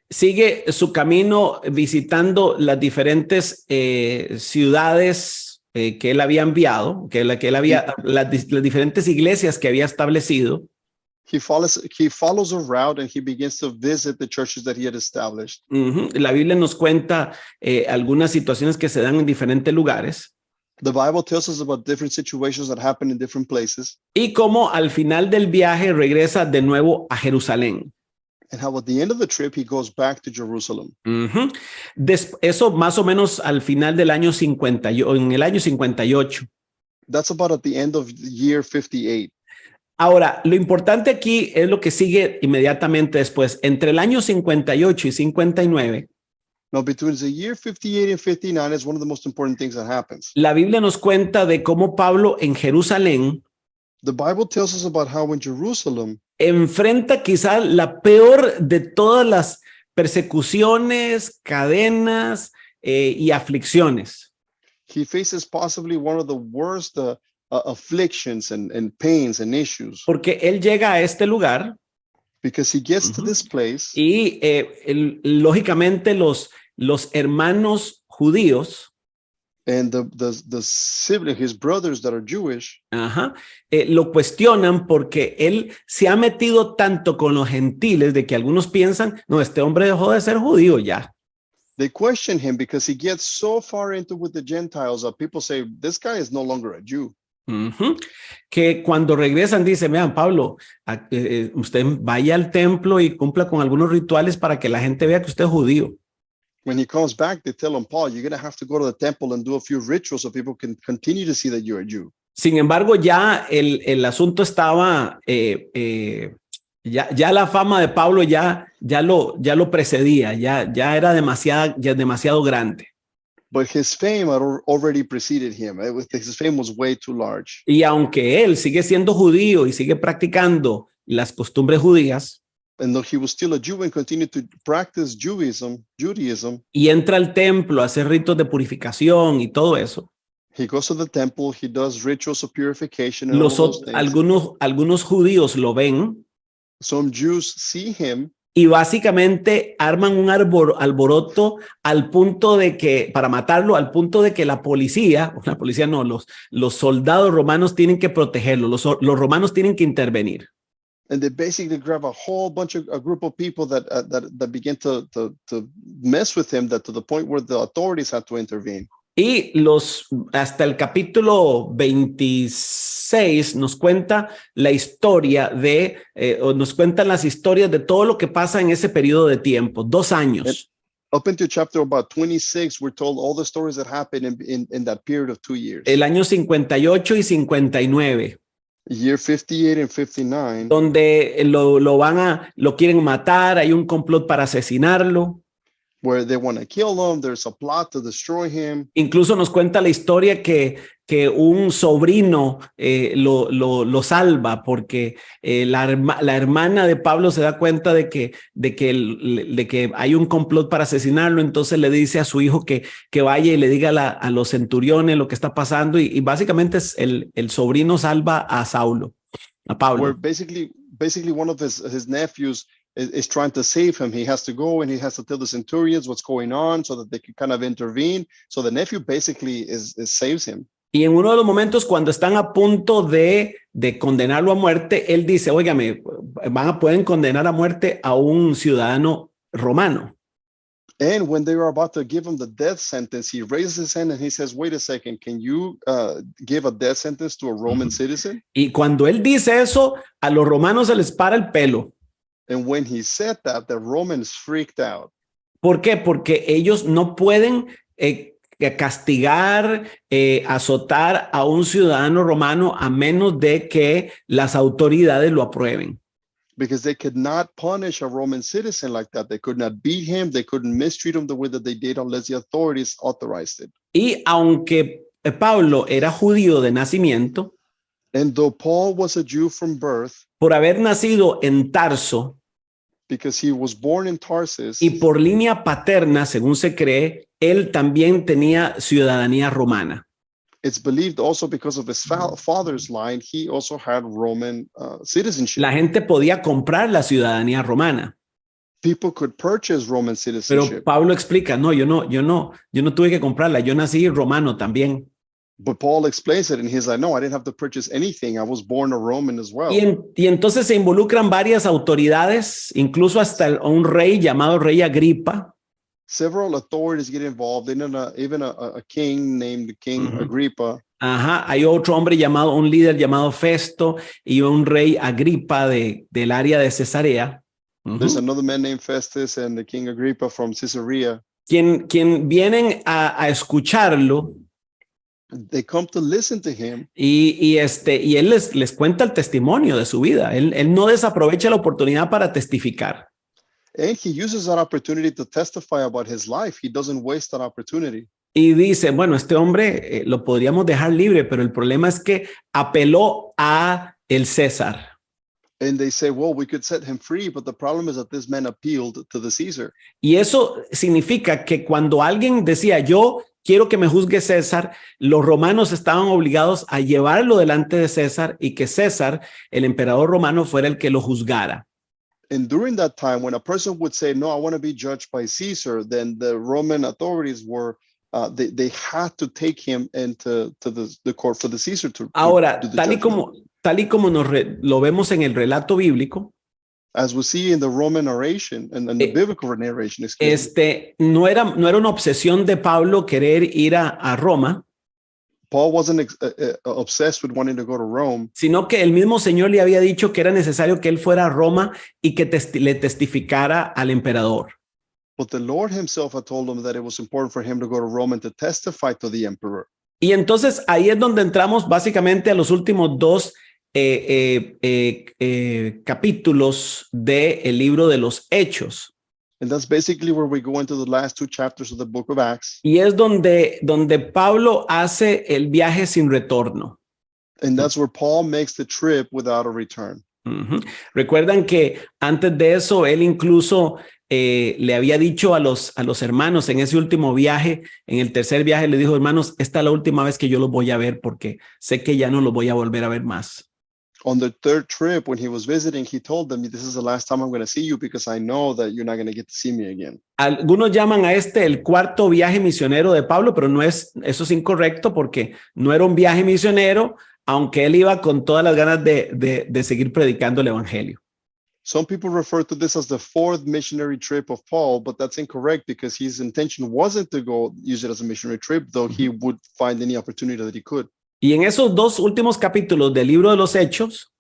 sigue su camino visitando las diferentes ciudades que él había enviado, que él había, las diferentes iglesias que había establecido. He follows a route and he begins to visit the churches that he had established. Ujú. La Biblia nos cuenta algunas situaciones que se dan en diferentes lugares The Bible tells us about different situations that happen in different places y cómo al final del viaje regresa de nuevo a Jerusalén. and how at the end of the trip he goes back to Jerusalem. Ujú. Eso más o menos al final del año 50, en el año 58. That's about at the end of the year 58. Ahora, lo importante aquí es lo que sigue inmediatamente después. Entre el año 58 y 59, Now, between the year 58 and 59 is one of the most important things that happens. la Biblia nos cuenta de cómo Pablo en Jerusalén The Bible tells us about how in Jerusalem enfrenta quizá la peor de todas las persecuciones, cadenas y aflicciones. he faces possibly one of the worst afflictions and pains and issues Porque él llega a este lugar because he gets to this place y lógicamente los hermanos judíos, and the sibling, his brothers that are Jewish, lo cuestionan porque él se ha metido tanto con los gentiles de que algunos piensan, no, este hombre dejó de ser judío ya. they question him because he gets so far into with the Gentiles that people say, this guy is no longer a Jew. Que cuando regresan dice, vean Pablo, usted vaya al templo y cumpla con algunos rituales para que la gente vea que usted es judío. When he comes back, they tell him, Paul, you're going to have to go to the temple and do a few rituals so people can continue to see that you're a Jew. Sin embargo, ya el asunto estaba, ya la fama de Pablo ya lo precedía, ya era demasiado grande. But his fame had already preceded him. His fame was way too large. Y aunque él sigue siendo judío y sigue practicando las costumbres judías, And though he was still a Jew and continued to practice Judaism, y entra al templo a hacer ritos de purificación y todo eso, he goes to the temple, he does rituals of purification and all those things. algunos judíos lo ven Some Jews see him y básicamente arman un alboroto al punto de que, para matarlo, al punto de que la policía no, los soldados romanos tienen que protegerlo, los romanos tienen que intervenir. And they basically grab a whole bunch of a group of people that begin to mess with him, that to the point where the authorities had to intervene. Y hasta el capítulo 26 nos cuenta la historia o nos cuentan las historias de todo lo que pasa en ese periodo de tiempo, 2 años. Up into chapter about 26, we're told all the stories that happened in that period of 2 years. El año 58 y 59. Year 58 and 59. Donde lo quieren matar, hay un complot para asesinarlo. Where they want to kill him, there's a plot to destroy him. Incluso nos cuenta la historia que un sobrino lo salva porque la hermana de Pablo se da cuenta de que hay un complot para asesinarlo, entonces le dice a su hijo que vaya y le diga a los centuriones lo que está pasando y básicamente el sobrino salva a Pablo. Where basically one of his nephews is trying to save him. He has to go and he has to tell the centurions what's going on so that they can kind of intervene. So the nephew basically saves him. Y en uno de los momentos cuando están a punto de condenarlo a muerte, él dice, óigame, pueden condenar a muerte a un ciudadano romano. And when they were about to give him the death sentence, he raises his hand and he says, wait a second, can you give a death sentence to a Roman citizen? Y cuando él dice eso, a los romanos se les para el pelo. And when he said that, the Romans freaked out. ¿Por qué? Porque ellos no pueden castigar, azotar a un ciudadano romano a menos de que las autoridades lo aprueben. Because they could not punish a Roman citizen like that. They could not beat him. They couldn't mistreat him the way that they did unless the authorities authorized it. Y aunque Pablo era judío de nacimiento, and though Paul was a Jew from birth, por haber nacido en Tarso, because he was born in Tarsus, y por línea paterna, según se cree, él también tenía ciudadanía romana. It's believed also because of his father's line, he also had Roman citizenship. La gente podía comprar la ciudadanía romana. People could purchase Roman citizenship. Pero Pablo explica, no, yo no tuve que comprarla, yo nací romano también. But Paul explains it and he's like, no, I didn't have to purchase anything. I was born a Roman as well. Y entonces se involucran varias autoridades, incluso hasta un rey llamado Rey Agripa. Several authorities get involved, even a king named King Agrippa. Ajá, hay un líder llamado Festo y un rey Agripa del área de Cesarea. There's another man named Festus and the King Agrippa from Caesarea. Quien vienen a escucharlo. They come to listen to him. Y él les cuenta el testimonio de su vida. Él no desaprovecha la oportunidad para testificar. And he uses that opportunity to testify about his life. He doesn't waste that opportunity. Y dice, bueno, este hombre lo podríamos dejar libre, pero el problema es que apeló a el César. And they say, well, we could set him free, but the problem is that this man appealed to the Caesar. Y eso significa que cuando alguien decía, yo quiero que me juzgue César, los romanos estaban obligados a llevarlo delante de César y que César, el emperador romano, fuera el que lo juzgara. And during that time, when a person would say, no, I want to be judged by Caesar, then the Roman authorities were, they had to take him into the court for the Caesar to Ahora, do the tal y como lo vemos en el relato bíblico, as we see in the Roman narration and the biblical narration, no era una obsesión de Pablo querer ir a Roma. Paul wasn't obsessed with wanting to go to Rome, sino que el mismo Señor le había dicho que era necesario que él fuera a Roma y que le testificara al emperador. But the Lord himself had told him that it was important for him to go to Rome and to testify to the emperor. Y entonces ahí es donde entramos básicamente a los últimos 2 capítulos del libro de los Hechos. And that's basically where we go into the last 2 chapters of the book of Acts. Y es donde Pablo hace el viaje sin retorno. And that's where Paul makes the trip without a return. Recuerdan que antes de eso él incluso le había dicho a los hermanos en ese último viaje, en el tercer viaje, le dijo, hermanos, esta es la última vez que yo los voy a ver porque sé que ya no los voy a volver a ver más. On the third trip, when he was visiting, he told them, this is the last time I'm going to see you because I know that you're not going to get to see me again. Algunos llaman a este el cuarto viaje misionero de Pablo, pero eso es incorrecto porque no era un viaje misionero, aunque él iba con todas las ganas de seguir predicando el evangelio. Some people refer to this as the fourth missionary trip of Paul, but that's incorrect because his intention wasn't to go use it as a missionary trip, though he would find any opportunity that he could. Y en esos dos últimos capítulos del libro de los Hechos,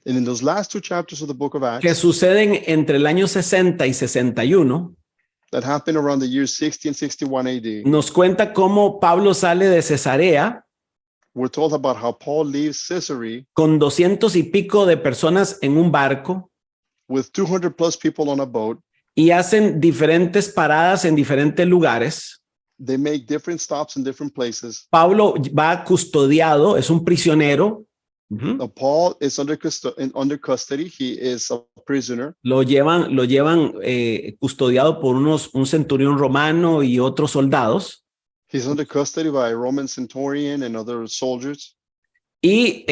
And in those last two chapters of the book of Acts, que suceden entre el año 60 y 61, that happened around the years 60 and 61 AD, nos cuenta cómo Pablo sale de Cesarea we're told about how Paul leaves Caesarea con 200 y pico de personas en un barco with 200 plus people on a boat. y hacen diferentes paradas en diferentes lugares. They make different stops in different places. Pablo va custodiado, es un prisionero. Paul is under custody. He is a prisoner. Lo llevan custodiado por un centurión romano y otros soldados. He's under custody by a Roman centurion and other soldiers. Y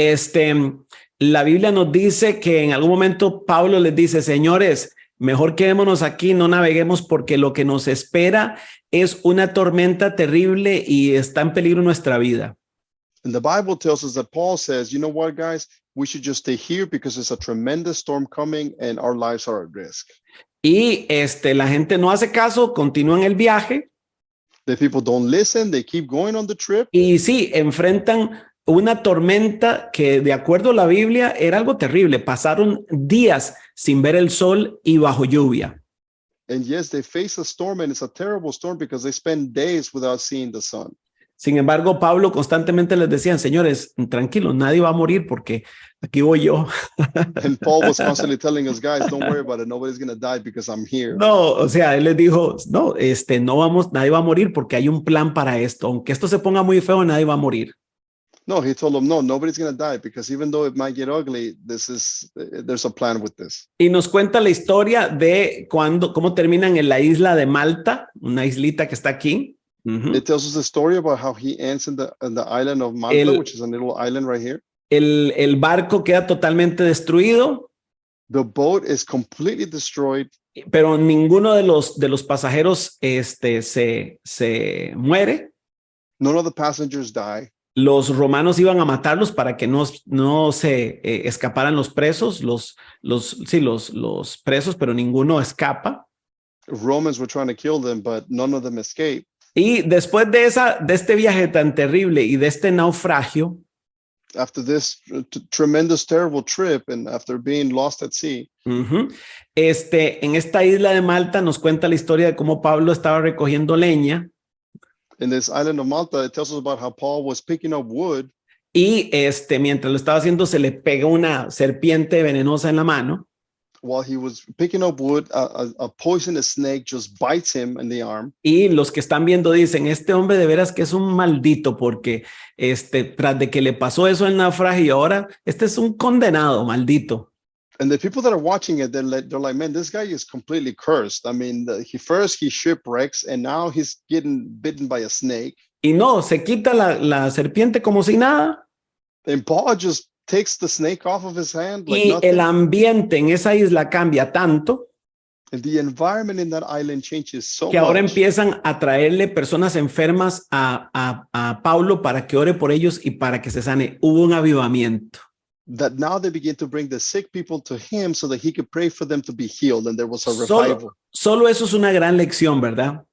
la Biblia nos dice que en algún momento Pablo les dice, señores, mejor quedémonos aquí, no naveguemos porque lo que nos espera es una tormenta terrible y está en peligro nuestra vida. And the Bible tells us that Paul says, you know what, guys, we should just stay here because there's a tremendous storm coming and our lives are at risk. Y la gente no hace caso, continúan el viaje. The people don't listen, they keep going on the trip. Y sí, enfrentan una tormenta que, de acuerdo a la Biblia, era algo terrible. Pasaron días sin ver el sol y bajo lluvia. And yes, they face a storm, and it's a terrible storm because they spend days without seeing the sun. Sin embargo, Pablo constantemente les decía, señores, tranquilos, nadie va a morir porque aquí voy yo. And Paul was constantly telling us, guys, don't worry about it. Nobody's going to die because I'm here. No, o sea, él les dijo, no, nadie va a morir porque hay un plan para esto. Aunque esto se ponga muy feo, nadie va a morir. No, he told them, no, nobody's going to die because even though it might get ugly, there's a plan with this. Y nos cuenta la historia de cómo terminan en la isla de Malta, una islita que está aquí. It tells us the story about how he ends in the island of Malta, which is a little island right here. El barco queda totalmente destruido. The boat is completely destroyed. Pero ninguno de los pasajeros se muere. None of the passengers die. Los romanos iban a matarlos para que no se escaparan los presos, los presos, pero ninguno escapa. Romans were trying to kill them, but none of them escaped. Y después de este viaje tan terrible y de este naufragio, after this tremendous, terrible trip, and after being lost at sea, en esta isla de Malta nos cuenta la historia de cómo Pablo estaba recogiendo leña. In this island of Malta, it tells us about how Paul was picking up wood. Y mientras lo estaba haciendo, se le pega una serpiente venenosa en la mano. While he was picking up wood, a poisonous snake just bites him in the arm. Y los que están viendo dicen, este hombre de veras que es un maldito porque tras de que le pasó eso en naufragio y ahora este es un condenado maldito. And the people that are watching it, they're like, man, this guy is completely cursed. I mean, he shipwrecks and now he's getting bitten by a snake. Y no, se quita la serpiente como si nada. And Paul just takes the snake off of his hand like y nothing. El ambiente en esa isla cambia tanto and the environment in that island changes so que ahora much. empiezan a traerle personas enfermas a Pablo para que ore por ellos y para que se sane. Hubo un avivamiento. That now they begin to bring the sick people to him so that he could pray for them to be healed, and there was a revival. Solo eso es una gran lección, ¿verdad?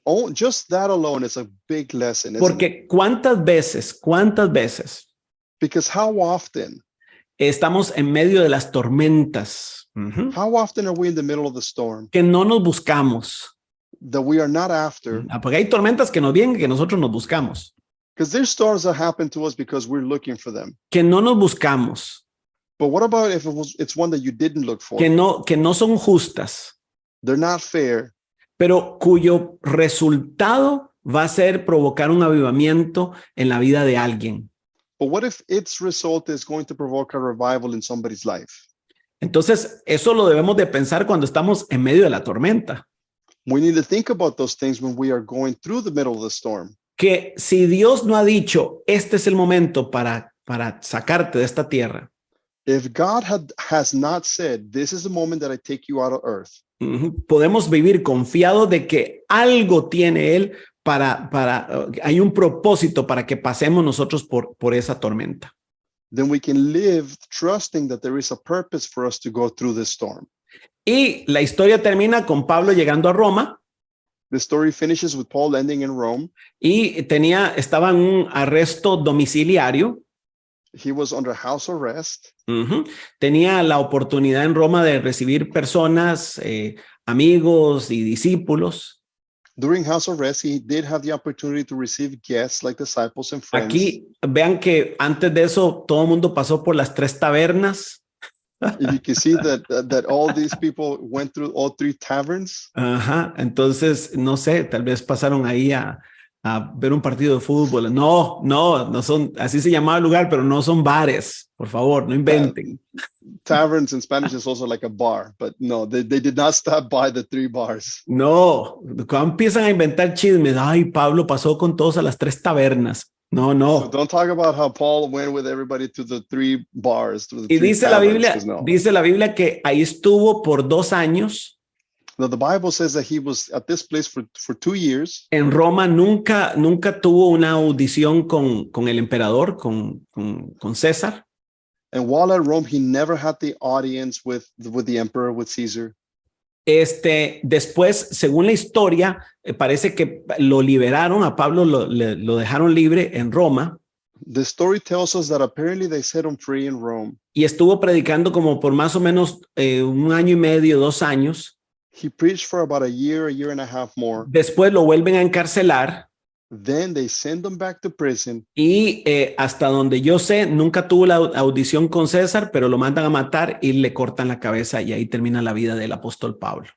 Oh, just that alone is a big lesson. Porque ¿cuántas veces? Because how often estamos en medio de las tormentas? How often are we in the middle of the storm? Que no nos buscamos. That we are not after. Porque hay tormentas que nos vienen que nosotros nos buscamos. Because there's storms that happen to us because we're looking for them. Que no nos buscamos. But what about if it's one that you didn't look for? Que no son justas. They're not fair. Pero cuyo resultado va a ser provocar un avivamiento en la vida de alguien. But what if its result is going to provoke a revival in somebody's life? Entonces, eso lo debemos de pensar cuando estamos en medio de la tormenta. We need to think about those things when we are going through the middle of the storm. Que si Dios no ha dicho, este es el momento para sacarte de esta tierra. If God has not said, this is the moment that I take you out of earth, podemos vivir confiados de que algo tiene Él hay un propósito para que pasemos nosotros por esa tormenta. then we can live trusting that there is a purpose for us to go through this storm. Y la historia termina con Pablo llegando a Roma. The story finishes with Paul ending in Rome. Y estaba en un arresto domiciliario. He was under house arrest. Tenía la oportunidad en Roma de recibir personas, amigos y discípulos. During house arrest, he did have the opportunity to receive guests like disciples and friends. Aquí vean que antes de eso todo el mundo pasó por las 3 tabernas. You can see that all these people went through all 3 taverns. Ajá, entonces no sé, tal vez pasaron ahí a ver un partido de fútbol. No son, así se llamaba el lugar, pero no son bares, por favor, no inventen. Taverns in Spanish is also like a bar, but no, they did not stop by the 3 bars. No, cuando empiezan a inventar chismes, ay, Pablo pasó con todos a las 3 tabernas. No. So don't talk about how Paul went with everybody to the 3 bars. To the Y 3 dice taverns, la Biblia que ahí estuvo por 2 años. Now, the Bible says that he was at this place for 2 years. En Roma nunca tuvo una audición con el emperador, con César. And while at Rome, he never had the audience with the emperor, with Caesar. Después, según la historia, parece que lo liberaron a Pablo, lo dejaron libre en Roma. The story tells us that apparently they set him free in Rome. Y estuvo predicando como por más o menos 1 año y medio, 2 años. He preached for about a year and a half more. Después lo vuelven a encarcelar. Then they send him back to prison. Y hasta donde yo sé, nunca tuvo la audición con César, pero lo mandan a matar y le cortan la cabeza y ahí termina la vida del apóstol Pablo.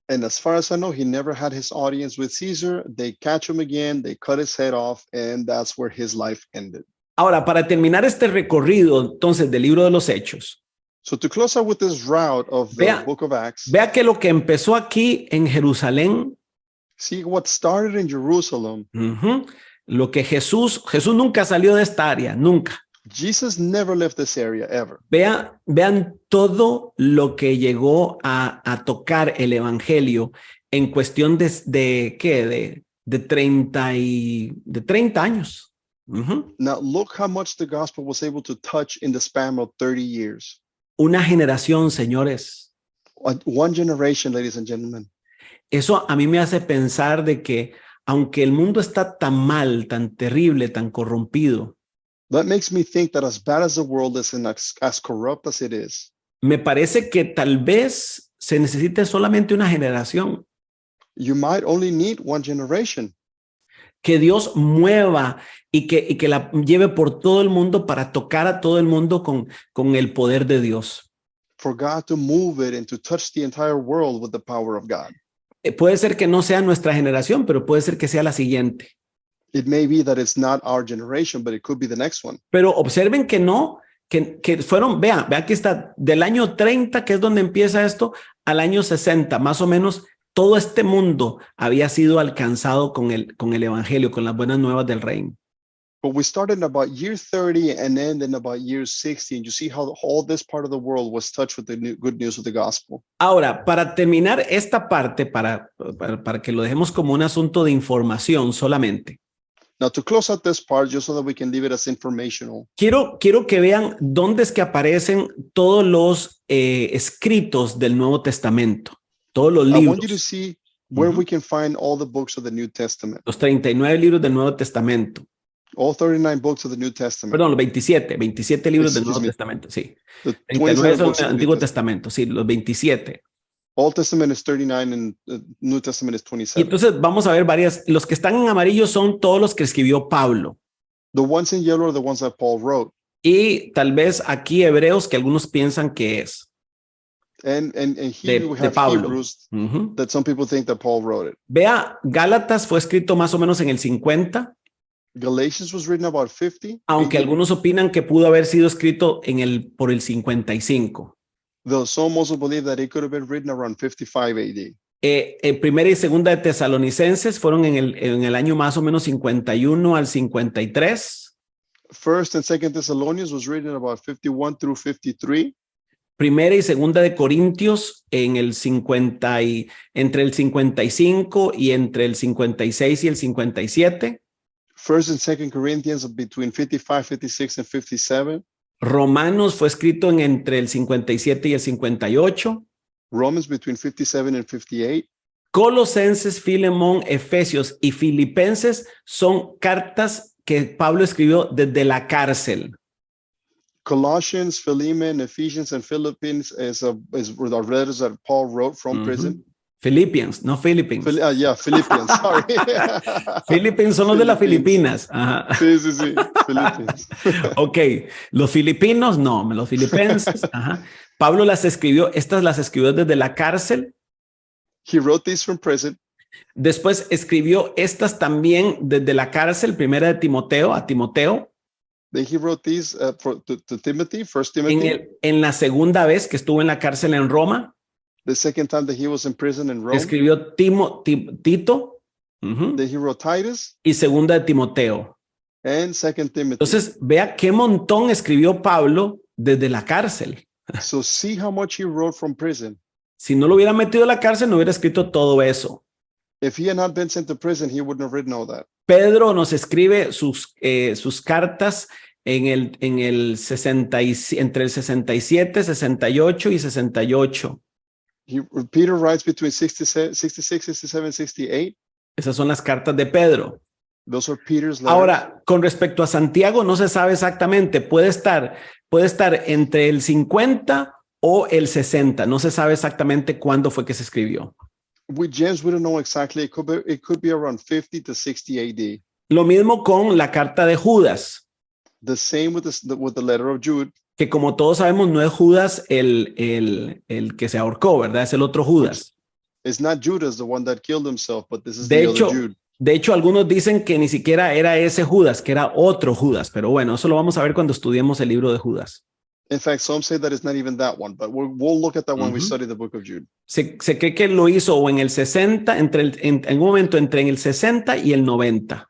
And as far as I know, he never had his audience with Caesar. They catch him again, they cut his head off, and that's where his life ended. Ahora, para terminar este recorrido, entonces, del libro de los Hechos. So to close out with this route of the book of Acts. Vea que lo que empezó aquí en Jerusalén. See what started in Jerusalem. Lo que Jesús nunca salió de esta área, nunca. Jesus never left this area ever. Vean todo lo que llegó a tocar el evangelio en cuestión de 30 años. Now look how much the gospel was able to touch in the span of 30 years. Una generación, señores. One generation, ladies and gentlemen. Eso a mí me hace pensar de que aunque el mundo está tan mal, tan terrible, tan corrompido, that makes me think that as bad as the world is and as corrupt as it is, me parece que tal vez se necesite solamente una generación. You might only need one generation. Que Dios mueva y que la lleve por todo el mundo para tocar a todo el mundo con el poder de Dios. For God to move it and to touch the entire world with the power of God. Puede ser que no sea nuestra generación, pero puede ser que sea la siguiente. It may be that it's not our generation, but it could be the next one. Pero observen que no, que fueron, vea que está del año 30, que es donde empieza esto, al año 60, más o menos, todo este mundo había sido alcanzado con el evangelio, con las buenas nuevas del reino. But we started in about year 30 and then in about year 60, and you see how all this part of the world was touched with the good news of the gospel. Ahora, para terminar esta parte, para que lo dejemos como un asunto de información solamente. Now, to close out this part, just so that we can leave it as informational. Quiero que vean dónde es que aparecen todos los escritos del Nuevo Testamento, todos los libros. I want you to see where we can find all the books of the New Testament. Los 39 libros del Nuevo Testamento. All 39 books of the New Testament. Perdón, los 27 libros del Nuevo Testamento, sí. 39 son del Antiguo Testamento, sí, los 27. Old Testament is 39 and New Testament is 27. Y entonces vamos a ver los que están en amarillo son todos los que escribió Pablo. The ones in yellow are the ones that Paul wrote. Y tal vez aquí Hebreos, que algunos piensan que es. And here we have Hebrews that some people think that Paul wrote it. Vea, Gálatas fue escrito más o menos en el 50. Galatians was written about 50. Aunque algunos opinan que pudo haber sido escrito por el 55. Though some also believe that it could have been written around 55 AD. Primera y segunda de Tesalonicenses fueron en el año más o menos 51 al 53. First and Second Thessalonians was written about 51 through 53. Primera y segunda de Corintios en el 50 y entre el 55 y entre el 56 y el 57. First and Second Corinthians between 55, 56, and 57. Romanos fue escrito en entre el 57 y el 58. Romans between 57 and 58. Colosenses, Filemón, Efesios y Filipenses son cartas que Pablo escribió desde la cárcel. Colossians, Philemon, Ephesians, and Philippines is with our letters that Paul wrote from prison. Philippians, no Philippines. Yeah, Philippians, sorry. Philippines son los de las Filipinas. Ajá. Sí, Philippines. Ok, los filipinos, no, los filipenses. Ajá. Pablo estas las escribió desde la cárcel. He wrote these from prison. Después escribió estas también desde la cárcel, primera de Timoteo, a Timoteo. Then he wrote these to Timothy, First Timothy. En la segunda vez que estuvo en la cárcel en Roma. The second time that he was in prison in Rome. Escribió Tito. Then he wrote Titus. Y segunda de Timoteo. And Second Timothy. Entonces, vea qué montón escribió Pablo desde la cárcel. So see how much he wrote from prison. Si no lo hubiera metido a la cárcel, no hubiera escrito todo eso. If he had not been sent to prison, he wouldn't have written all that. Pedro nos escribe sus cartas entre el 67, 68 y 68. Peter writes between 66, 67, 68. Esas son las cartas de Pedro. Those are Peter's letters. Ahora, con respecto a Santiago, no se sabe exactamente. Puede estar entre el 50 o el 60. No se sabe exactamente cuándo fue que se escribió. With James, we don't know exactly. It could be around 50 to 60 AD. Lo mismo con la carta de Judas. The same with the letter of Jude. Que como todos sabemos, no es Judas el que se ahorcó, ¿verdad? Es el otro Judas. It's not Judas, the one that killed himself, but this is the other Jude. De hecho, algunos dicen que ni siquiera era ese Judas, que era otro Judas. Pero bueno, eso lo vamos a ver cuando estudiemos el libro de Judas. In fact, some say that it's not even that one, but we'll look at that when we study the book of Jude. Se cree que lo hizo o en el 60, en un momento entre el 60 y el 90.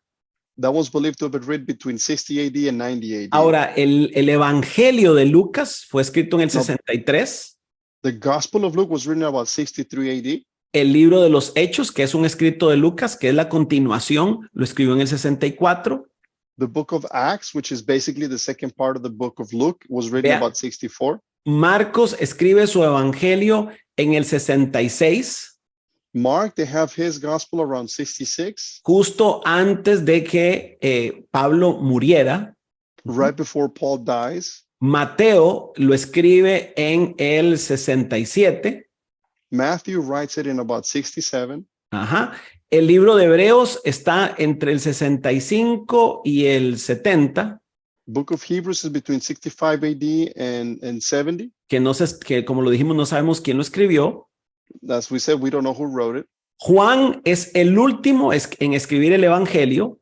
That was believed to have been written between 60 AD and 90 AD. Ahora, el Evangelio de Lucas fue escrito en el 63. The Gospel of Luke was written about 63 AD. El libro de los Hechos, que es un escrito de Lucas, que es la continuación, lo escribió en el 64. The book of Acts, which is basically the second part of the book of Luke, was written about 64. Marcos escribe su evangelio en el 66. Mark, they have his gospel around 66. Justo antes de que Pablo muriera. Right before Paul dies. Mateo lo escribe en el 67. Matthew writes it in about 67. Ajá. El libro de Hebreos está entre el 65 y el 70. Book of Hebrews is between 65 AD and 70. Que como lo dijimos, no sabemos quién lo escribió. As we said, we don't know who wrote it. Juan es el último en escribir el evangelio.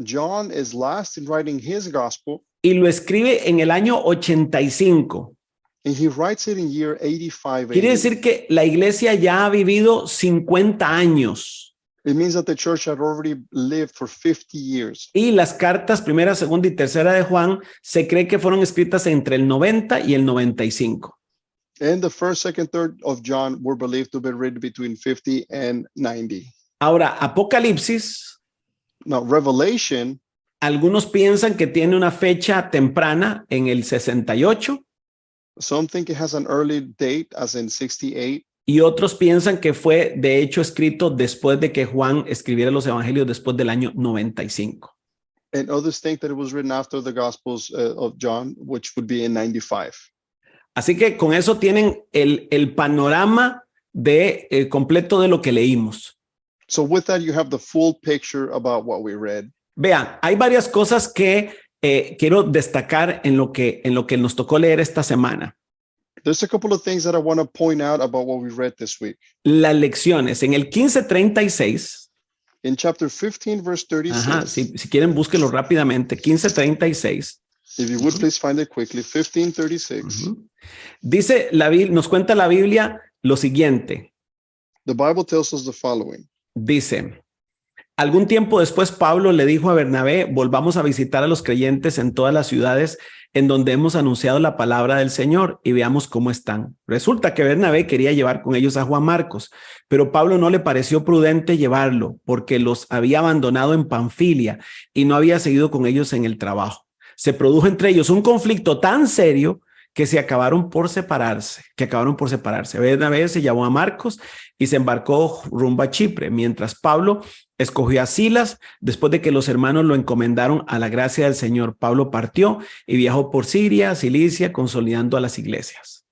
John is last in writing his gospel. Y lo escribe en el año 85. And he writes it in year 85. Quiere decir que la iglesia ya ha vivido 50 años. It means that the church had already lived for 50 years. Y las cartas primera, segunda y tercera de Juan se cree que fueron escritas entre el 90 y el 95. And the first, second, third of John were believed to be written between 50 and 90. Ahora, Apocalipsis. Now, Revelation. Algunos piensan que tiene una fecha temprana en el 68. Some think it has an early date, as in 68. Y otros piensan que fue, de hecho, escrito después de que Juan escribiera los evangelios, después del año 95. And others think that it was written after the Gospels of John, which would be in 95. Así que con eso tienen el panorama completo de lo que leímos. So with that, you have the full picture about what we read. Vean, hay varias cosas que quiero destacar en lo que nos tocó leer esta semana. There's a couple of things that I want to point out about what we read this week. Las lecciones en el 15:36. In chapter 15, verse 36. Ajá, si quieren, búsquenlo rápidamente. 15:36. If you would please find it quickly. 15:36. Dice nos cuenta la Biblia lo siguiente. The Bible tells us the following. Dice, Algún tiempo después, Pablo le dijo a Bernabé, volvamos a visitar a los creyentes en todas las ciudades en donde hemos anunciado la palabra del Señor y veamos cómo están. Resulta que Bernabé quería llevar con ellos a Juan Marcos, pero Pablo no le pareció prudente llevarlo porque los había abandonado en Panfilia y no había seguido con ellos en el trabajo. Se produjo entre ellos un conflicto tan serio que acabaron por separarse. Bernabé se llamó a Marcos y se embarcó rumbo a Chipre, mientras Pablo escogió a Silas. Después de que los hermanos lo encomendaron a la gracia del Señor, Pablo partió y viajó por Siria, Cilicia, consolidando a las iglesias.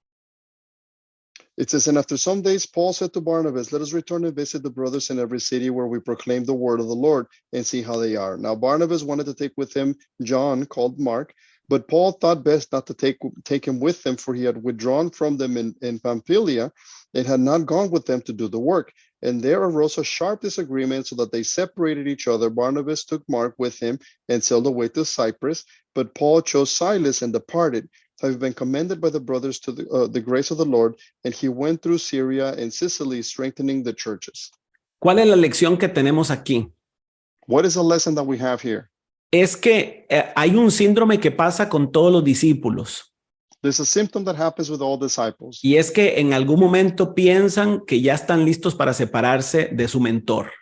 It says, and after some days, Paul said to Barnabas, let us return and visit the brothers in every city where we proclaim the word of the Lord and see how they are. Now, Barnabas wanted to take with him John, called Mark, but Paul thought best not to take him with them, for he had withdrawn from them in Pamphylia and had not gone with them to do the work. And there arose a sharp disagreement, so that they separated each other. Barnabas took Mark with him and sailed away to Cyprus, but Paul chose Silas and departed, having been commended by the brothers to the grace of the Lord, and he went through Syria and Sicily, strengthening the churches. ¿Cuál es la lección que tenemos aquí? What is the lesson that we have here? Es que hay un síndrome que pasa con todos los discípulos. There's a symptom that happens with all disciples. Y es que en algún momento piensan que ya están listos para separarse de su mentor.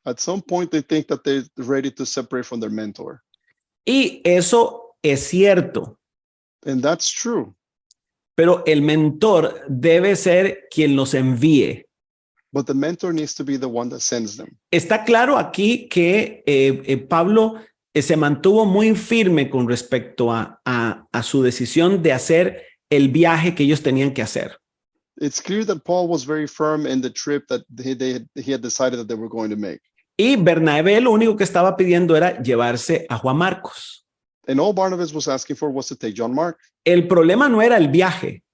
At some point, they think that they're ready to separate from their mentor. Y eso es cierto. And that's true. Pero el mentor debe ser quien los envíe. But the mentor needs to be the one that sends them. Está claro aquí que Pablo se mantuvo muy firme con respecto a su decisión de hacer el viaje que ellos tenían que hacer. It's clear that Paul was very firm in the trip that he had decided that they were going to make. Y Bernabé lo único que estaba pidiendo era llevarse a Juan Marcos. And all Barnabas was asking for was to take John Mark. El problema no era el viaje.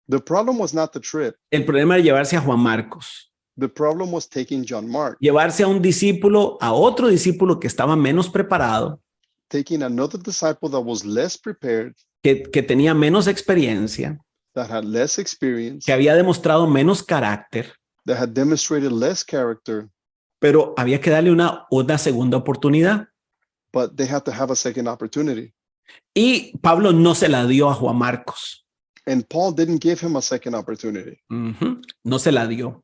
The problem was not the trip. El problema era llevarse a Juan Marcos. The problem was taking John Mark. Llevarse a un discípulo, a otro discípulo que estaba menos preparado, Taking another disciple that was less prepared, que tenía menos experiencia, that had less experience, que había demostrado menos carácter, that had demonstrated less character, pero había que darle una segunda oportunidad. but they had to have a second opportunity. Y Pablo no se la dio a Juan Marcos. And Paul didn't give him a second opportunity. No se la dio.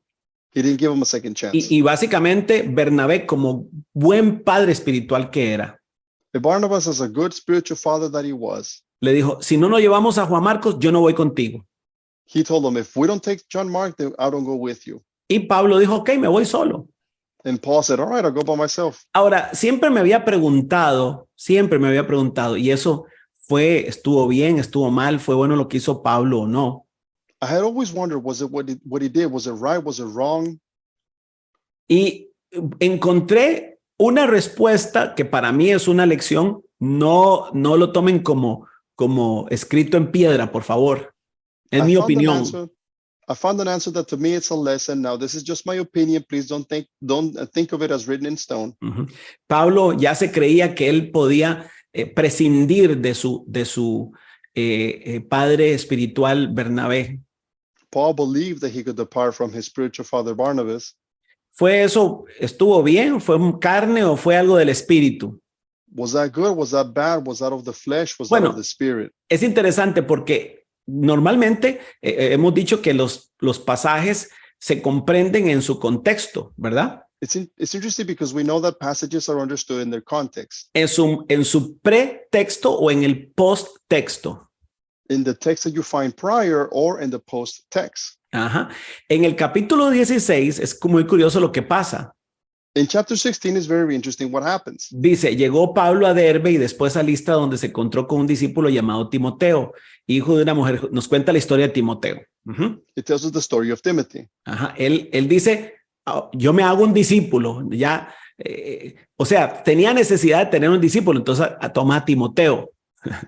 He didn't give him a second chance. Y básicamente Bernabé, como buen padre espiritual que era, And Barnabas, as a good spiritual father that he was, le dijo, si no nos llevamos a Juan Marcos, yo no voy contigo. he told him, if we don't take John Mark, then I don't go with you. Y Pablo dijo, ok, me voy solo. And Paul said, all right, I'll go by myself. Ahora, siempre me había preguntado, y eso estuvo bien, estuvo mal, fue bueno lo que hizo Pablo o no. I had always wondered, was it what he did? Was it right? Was it wrong? Y encontré una respuesta que para mí es una lección. No lo tomen como escrito en piedra, por favor. Es mi opinión. I found an answer that to me it's a lesson. Now, this is just my opinion. Please don't think of it as written in stone. Pablo ya se creía que él podía prescindir de su padre espiritual Bernabé. Paul believed that he could depart from his spiritual father Barnabas. ¿Fue eso? ¿Estuvo bien? ¿Fue carne o fue algo del espíritu? Was that good? Was that bad? Was that of the flesh? Was that of the spirit? Es interesante porque normalmente hemos dicho que los pasajes se comprenden en su contexto, ¿verdad? It's interesting because we know that passages are understood in their context. En su pretexto o en el posttexto. In the text that you find prior or in the post text. Ajá. En el capítulo 16 es muy curioso lo que pasa. In chapter 16 is very interesting what happens. Dice, llegó Pablo a Derbe y después a Listra, donde se encontró con un discípulo llamado Timoteo, hijo de una mujer. Nos cuenta la historia de Timoteo. It tells us the story of Timothy. Ajá. Él dice, yo me hago un discípulo. Ya, o sea, tenía necesidad de tener un discípulo, entonces toma a Timoteo.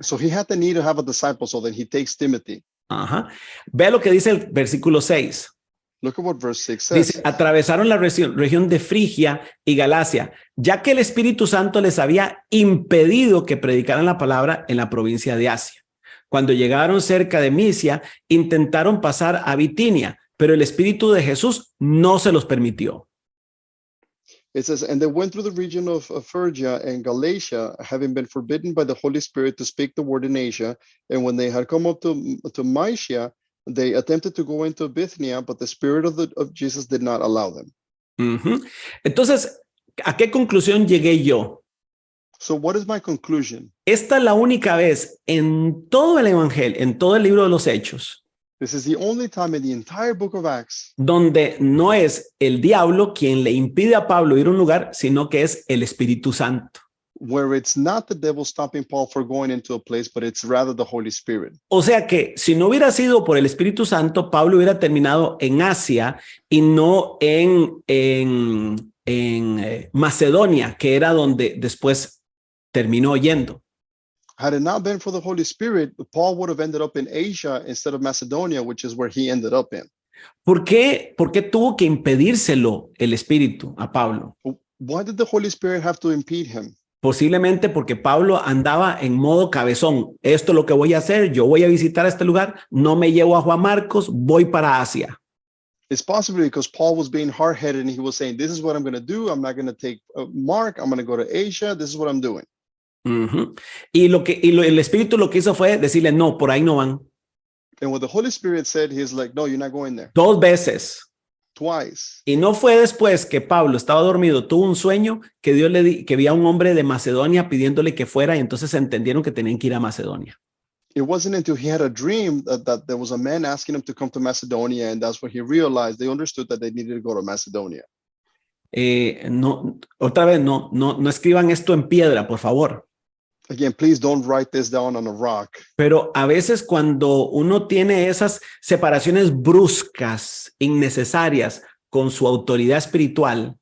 So he had the need to have a disciple, so then he takes Timothy. Ajá. Ve lo que dice el versículo 6. Look at what verse 6 says. Dice, atravesaron la región de Frigia y Galacia, ya que el Espíritu Santo les había impedido que predicaran la palabra en la provincia de Asia. Cuando llegaron cerca de Misia, intentaron pasar a Bitinia, pero el Espíritu de Jesús no se los permitió. It says, and they went through the region of Phrygia and Galatia, having been forbidden by the Holy Spirit to speak the word in Asia. And when they had come up to Mysia, they attempted to go into Bithynia, but the Spirit of Jesus did not allow them. Ujú. Entonces, ¿a qué conclusión llegué yo? So what is my conclusion? Esta es la única vez en todo el Evangelio, en todo el libro de los Hechos, This is the only time in the entire book of Acts donde no es el diablo quien le impide a Pablo ir a un lugar, sino que es el Espíritu Santo. where it's not the devil stopping Paul for going into a place, but it's rather the Holy Spirit. O sea que si no hubiera sido por el Espíritu Santo, Pablo hubiera terminado en Asia y no en Macedonia, que era donde después terminó yendo. Had it not been for the Holy Spirit, Paul would have ended up in Asia instead of Macedonia, which is where he ended up in. ¿Por qué tuvo que impedírselo el Espíritu a Pablo? Why did the Holy Spirit have to impede him? Posiblemente porque Pablo andaba en modo cabezón. Esto es lo que voy a hacer. Yo voy a visitar este lugar. No me llevo a Juan Marcos. Voy para Asia. It's possibly because Paul was being hard-headed and he was saying, this is what I'm going to do. I'm not going to take Mark. I'm going to go to Asia. This is what I'm doing. Uh-huh. El Espíritu lo que hizo fue decirle, no, por ahí no van. And what the Holy Spirit said, he's like, no, you're not going there. 2 veces. Twice. Y no fue después que Pablo estaba dormido, tuvo un sueño que Dios que vi a un hombre de Macedonia pidiéndole que fuera y entonces entendieron que tenían que ir a Macedonia. It wasn't until he had a dream that there was a man asking him to come to Macedonia, and that's when he realized, they understood that they needed to go to Macedonia. No, otra vez, no escriban esto en piedra, por favor. Again, please don't write this down on a rock. Pero a veces cuando uno tiene esas separaciones bruscas, innecesarias con su autoridad espiritual,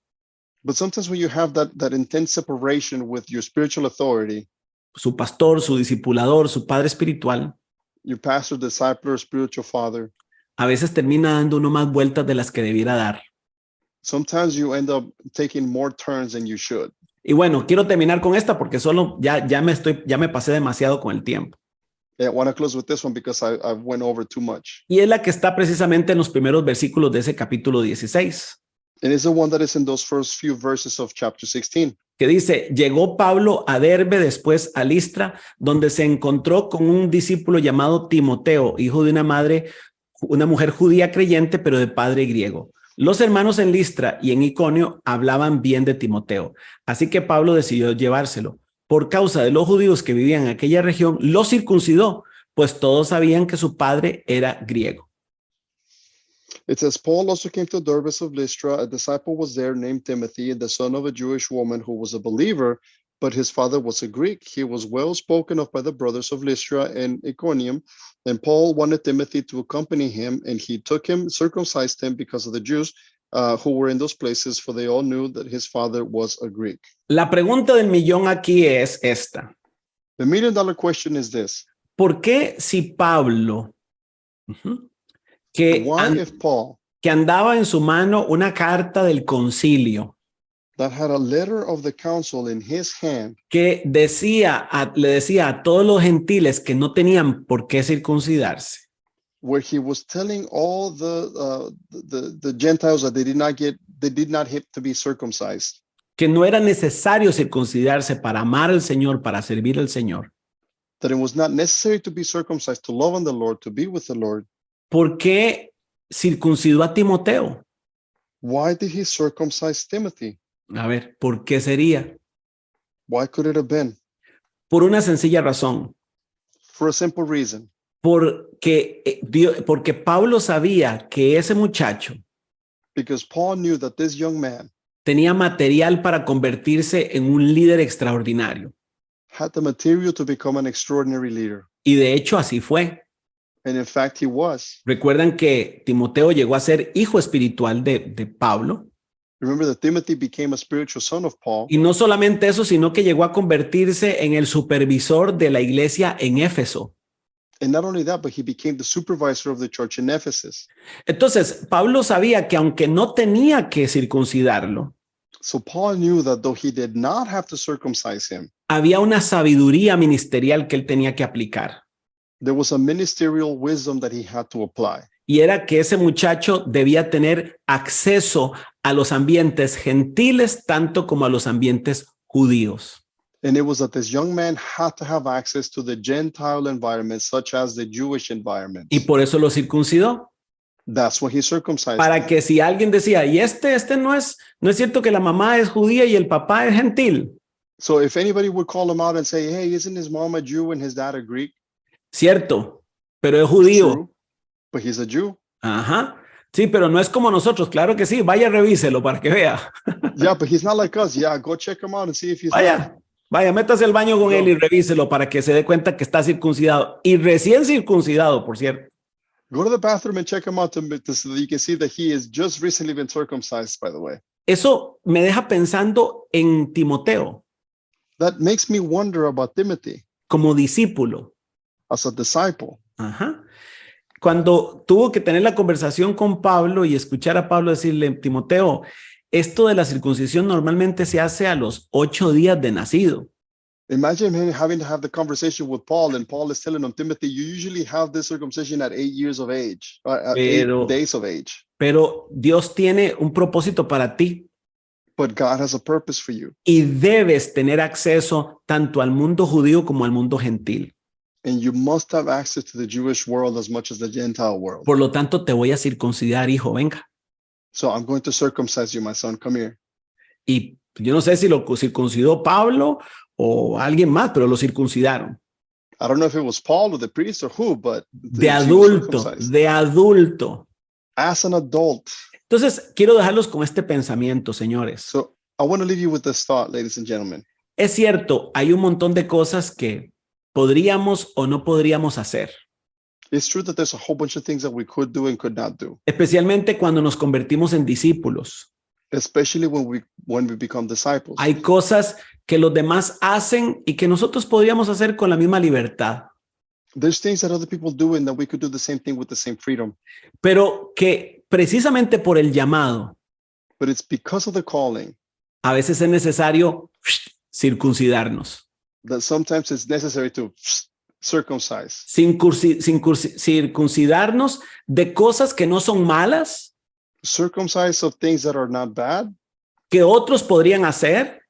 But sometimes when you have that intense separation with your spiritual authority, su pastor, su discipulador, su padre espiritual, your pastor, discipler, spiritual father, a veces termina dando uno más vueltas de las que debiera dar. sometimes you end up taking more turns than you should. Y bueno, quiero terminar con esta porque solo ya me pasé demasiado con el tiempo. I want to close with this one because I went over too much. Y es la que está precisamente en los primeros versículos de ese capítulo 16, And it's the one that is in those first few verses of chapter 16. que dice, llegó Pablo a Derbe, después a Listra, donde se encontró con un discípulo llamado Timoteo, hijo de una mujer judía creyente, pero de padre griego. Los hermanos en Listra y en Iconio hablaban bien de Timoteo, así que Pablo decidió llevárselo. Por causa de los judíos que vivían en aquella región, lo circuncidó, pues todos sabían que su padre era griego. It says, Paul also came to Derbe of Lystra. A disciple was there named Timothy, the son of a Jewish woman who was a believer, but his father was a Greek. He was well spoken of by the brothers of Lystra and Iconium. And Paul wanted Timothy to accompany him, and he took him, circumcised him because of the Jews who were in those places, for they all knew that his father was a Greek. La pregunta del millón aquí es esta. The $1 million question is this. ¿Por qué si Pablo, que If Paul, que andaba en su mano una carta del concilio, that had a letter of the council in his hand, que le decía a todos los gentiles que no tenían por qué circuncidarse, where he was telling all the Gentiles that they did not have to be circumcised, que no era necesario circuncidarse para amar al Señor, para servir al Señor? that it was not necessary to be circumcised to love on the Lord, to be with the Lord. ¿Por qué circuncidó a Timoteo? Why did he circumcise Timothy? A ver, ¿por qué sería? Why could it have been? Por una sencilla razón. For a simple reason. Porque Pablo sabía que ese muchacho Because Paul knew that this young man tenía material para convertirse en un líder extraordinario. had the material to become an extraordinary leader. Y de hecho así fue. And in fact, he was. Recuerdan que Timoteo llegó a ser hijo espiritual de Pablo. Remember that Timothy became a spiritual son of Paul. Y no solamente eso, sino que llegó a convertirse en el supervisor de la iglesia en Éfeso. And not only that, but he became the supervisor of the church in Ephesus. Entonces, Pablo sabía que aunque no tenía que circuncidarlo, So Paul knew that though he did not have to circumcise him, había una sabiduría ministerial que él tenía que aplicar. there was a ministerial wisdom that he had to apply. y era que ese muchacho debía tener acceso a los ambientes gentiles tanto como a los ambientes judíos. And it was that this young man had to have access to the Gentile environment, such as the Jewish environment. Y por eso lo circuncidó. That's why he circumcised Para him. que si alguien decía, y este no es cierto que la mamá es judía y el papá es gentil. So if anybody would call him out and say, hey, isn't his mom a Jew and his dad a Greek? Cierto, pero es judío. True, but he's a Jew. Ajá. Sí, pero no es como nosotros. Claro que sí. Vaya, revíselo para que vea. Yeah, but he's not like us. Yeah, go check him out and see if he's Vaya, métase al baño con No. él y revíselo para que se dé cuenta que está circuncidado. Y recién circuncidado, por cierto. Go to the bathroom and check him out so that you can see that he has just recently been circumcised, by the way. Eso me deja pensando en Timoteo That makes me wonder about Timothy como discípulo. as a disciple. Ajá. Cuando tuvo que tener la conversación con Pablo y escuchar a Pablo decirle, Timoteo, esto de la circuncisión normalmente se hace a los 8 días de nacido. Imagine him having to have the conversation with Paul, and Paul is telling him, Timothy, you usually have this circumcision at 8 years of age, at 8 days of age. Pero Dios tiene un propósito para ti But God has a purpose for you, y debes tener acceso tanto al mundo judío como al mundo gentil. and you must have access to the Jewish world as much as the Gentile world. Por lo tanto, te voy a circuncidar, hijo, venga. So I'm going to circumcise you, my son. Come here. Y yo no sé si lo circuncidó Pablo o alguien más, pero lo circuncidaron. I don't know if it was Paul or the priest or who, but De he was adulto, circumcised. de adulto. As an adult. Entonces, quiero dejarlos con este pensamiento, señores. So I want to leave you with this thought, ladies and gentlemen. Es cierto, hay un montón de cosas que podríamos o no podríamos hacer, It's true that there's a whole bunch of things that we could do and could not do, especialmente cuando nos convertimos en discípulos. especially when we become disciples. Hay cosas que los demás hacen y que nosotros podríamos hacer con la misma libertad, There's things that other people do and that we could do the same thing with the same freedom. pero que precisamente por el llamado, But it's because of the calling a veces es necesario circuncidarnos. that sometimes it's necessary to circumcise. Circuncidarnos de cosas que no son malas, Circumcise of things that are not bad, que otros podrían hacer,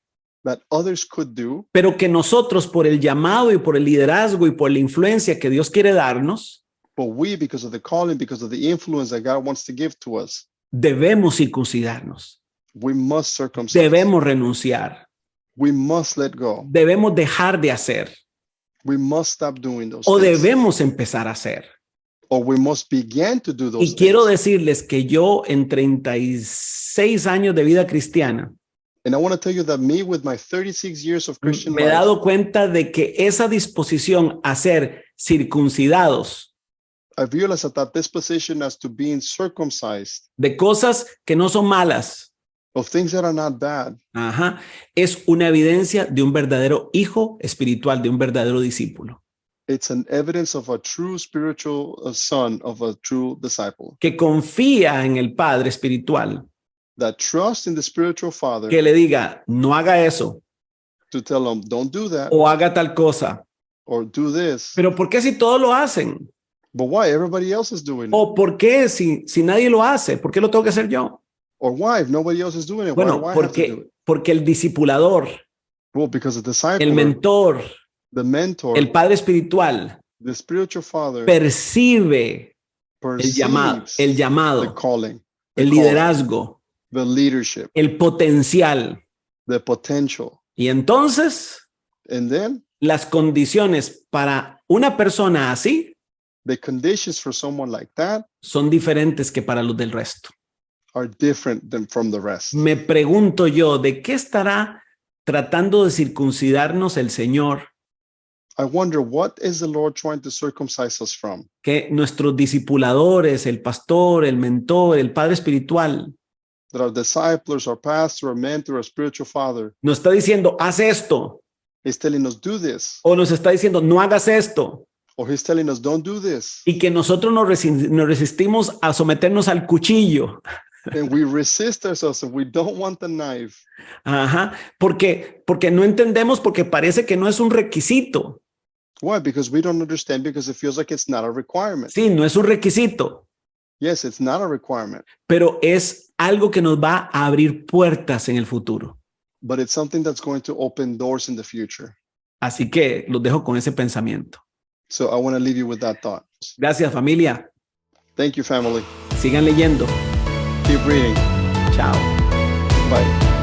that others could do, pero que nosotros por el llamado y por el liderazgo y por la influencia que Dios quiere darnos, but we, because of the calling, because of the influence that God wants to give to us, debemos circuncidarnos, we must circumcise. debemos renunciar, We must let go. debemos dejar de hacer We must stop doing those o things. debemos empezar a hacer. Or we must begin to do those Y quiero things. decirles que yo en 36 años de vida cristiana And I want to tell you that me, with my 36 years of Christian me he life, dado cuenta de que esa disposición a ser circuncidados I realized that disposition as to being circumcised de cosas que no son malas, of things that are not bad ajá, es una evidencia de un verdadero hijo espiritual, de un verdadero discípulo, it's an evidence of a true spiritual son, of a true disciple, que confía en el Padre espiritual, that trusts in the spiritual father que le diga, no haga eso to tell them, don't do that o haga tal cosa. or do this. Pero ¿por qué si todos lo hacen? But why? Everybody else is doing it. ¿O por qué si nadie lo hace? ¿Por qué lo tengo que hacer yo? Or why? If nobody else is doing it, Bueno, why do I have to do it? porque el discipulador, Well, because the disciple, el mentor, the mentor, el padre espiritual the spiritual father percibe perceives el the llamado, calling, the el call, liderazgo, the leadership, el potencial. the potential. Y entonces And then las condiciones para una persona así the conditions for someone like that son diferentes que para los del resto. are different than from the rest. Me pregunto yo, ¿de qué estará tratando de circuncidarnos el Señor? I wonder, what is the Lord trying to circumcise us from? Que nuestros discipuladores, el pastor, el mentor, el padre espiritual, That our disciples, our pastor, our mentor, our spiritual father nos está diciendo, haz esto, is telling us, do this. o nos está diciendo, no hagas esto, Or he's telling us, don't do this. y que nosotros nos resistimos a someternos al cuchillo. And we resist ourselves and we don't want the knife. Ajá, porque no entendemos, porque parece que no es un requisito. Why? Because we don't understand, because it feels like it's not a requirement. Sí, no es un requisito, Yes, it's not a requirement, pero es algo que nos va a abrir puertas en el futuro. but it's something that's going to open doors in the future. Así que los dejo con ese pensamiento. So I want to leave you with that thought. Gracias, familia. Thank you, family. Sigan leyendo. Keep reading. Chao. Bye.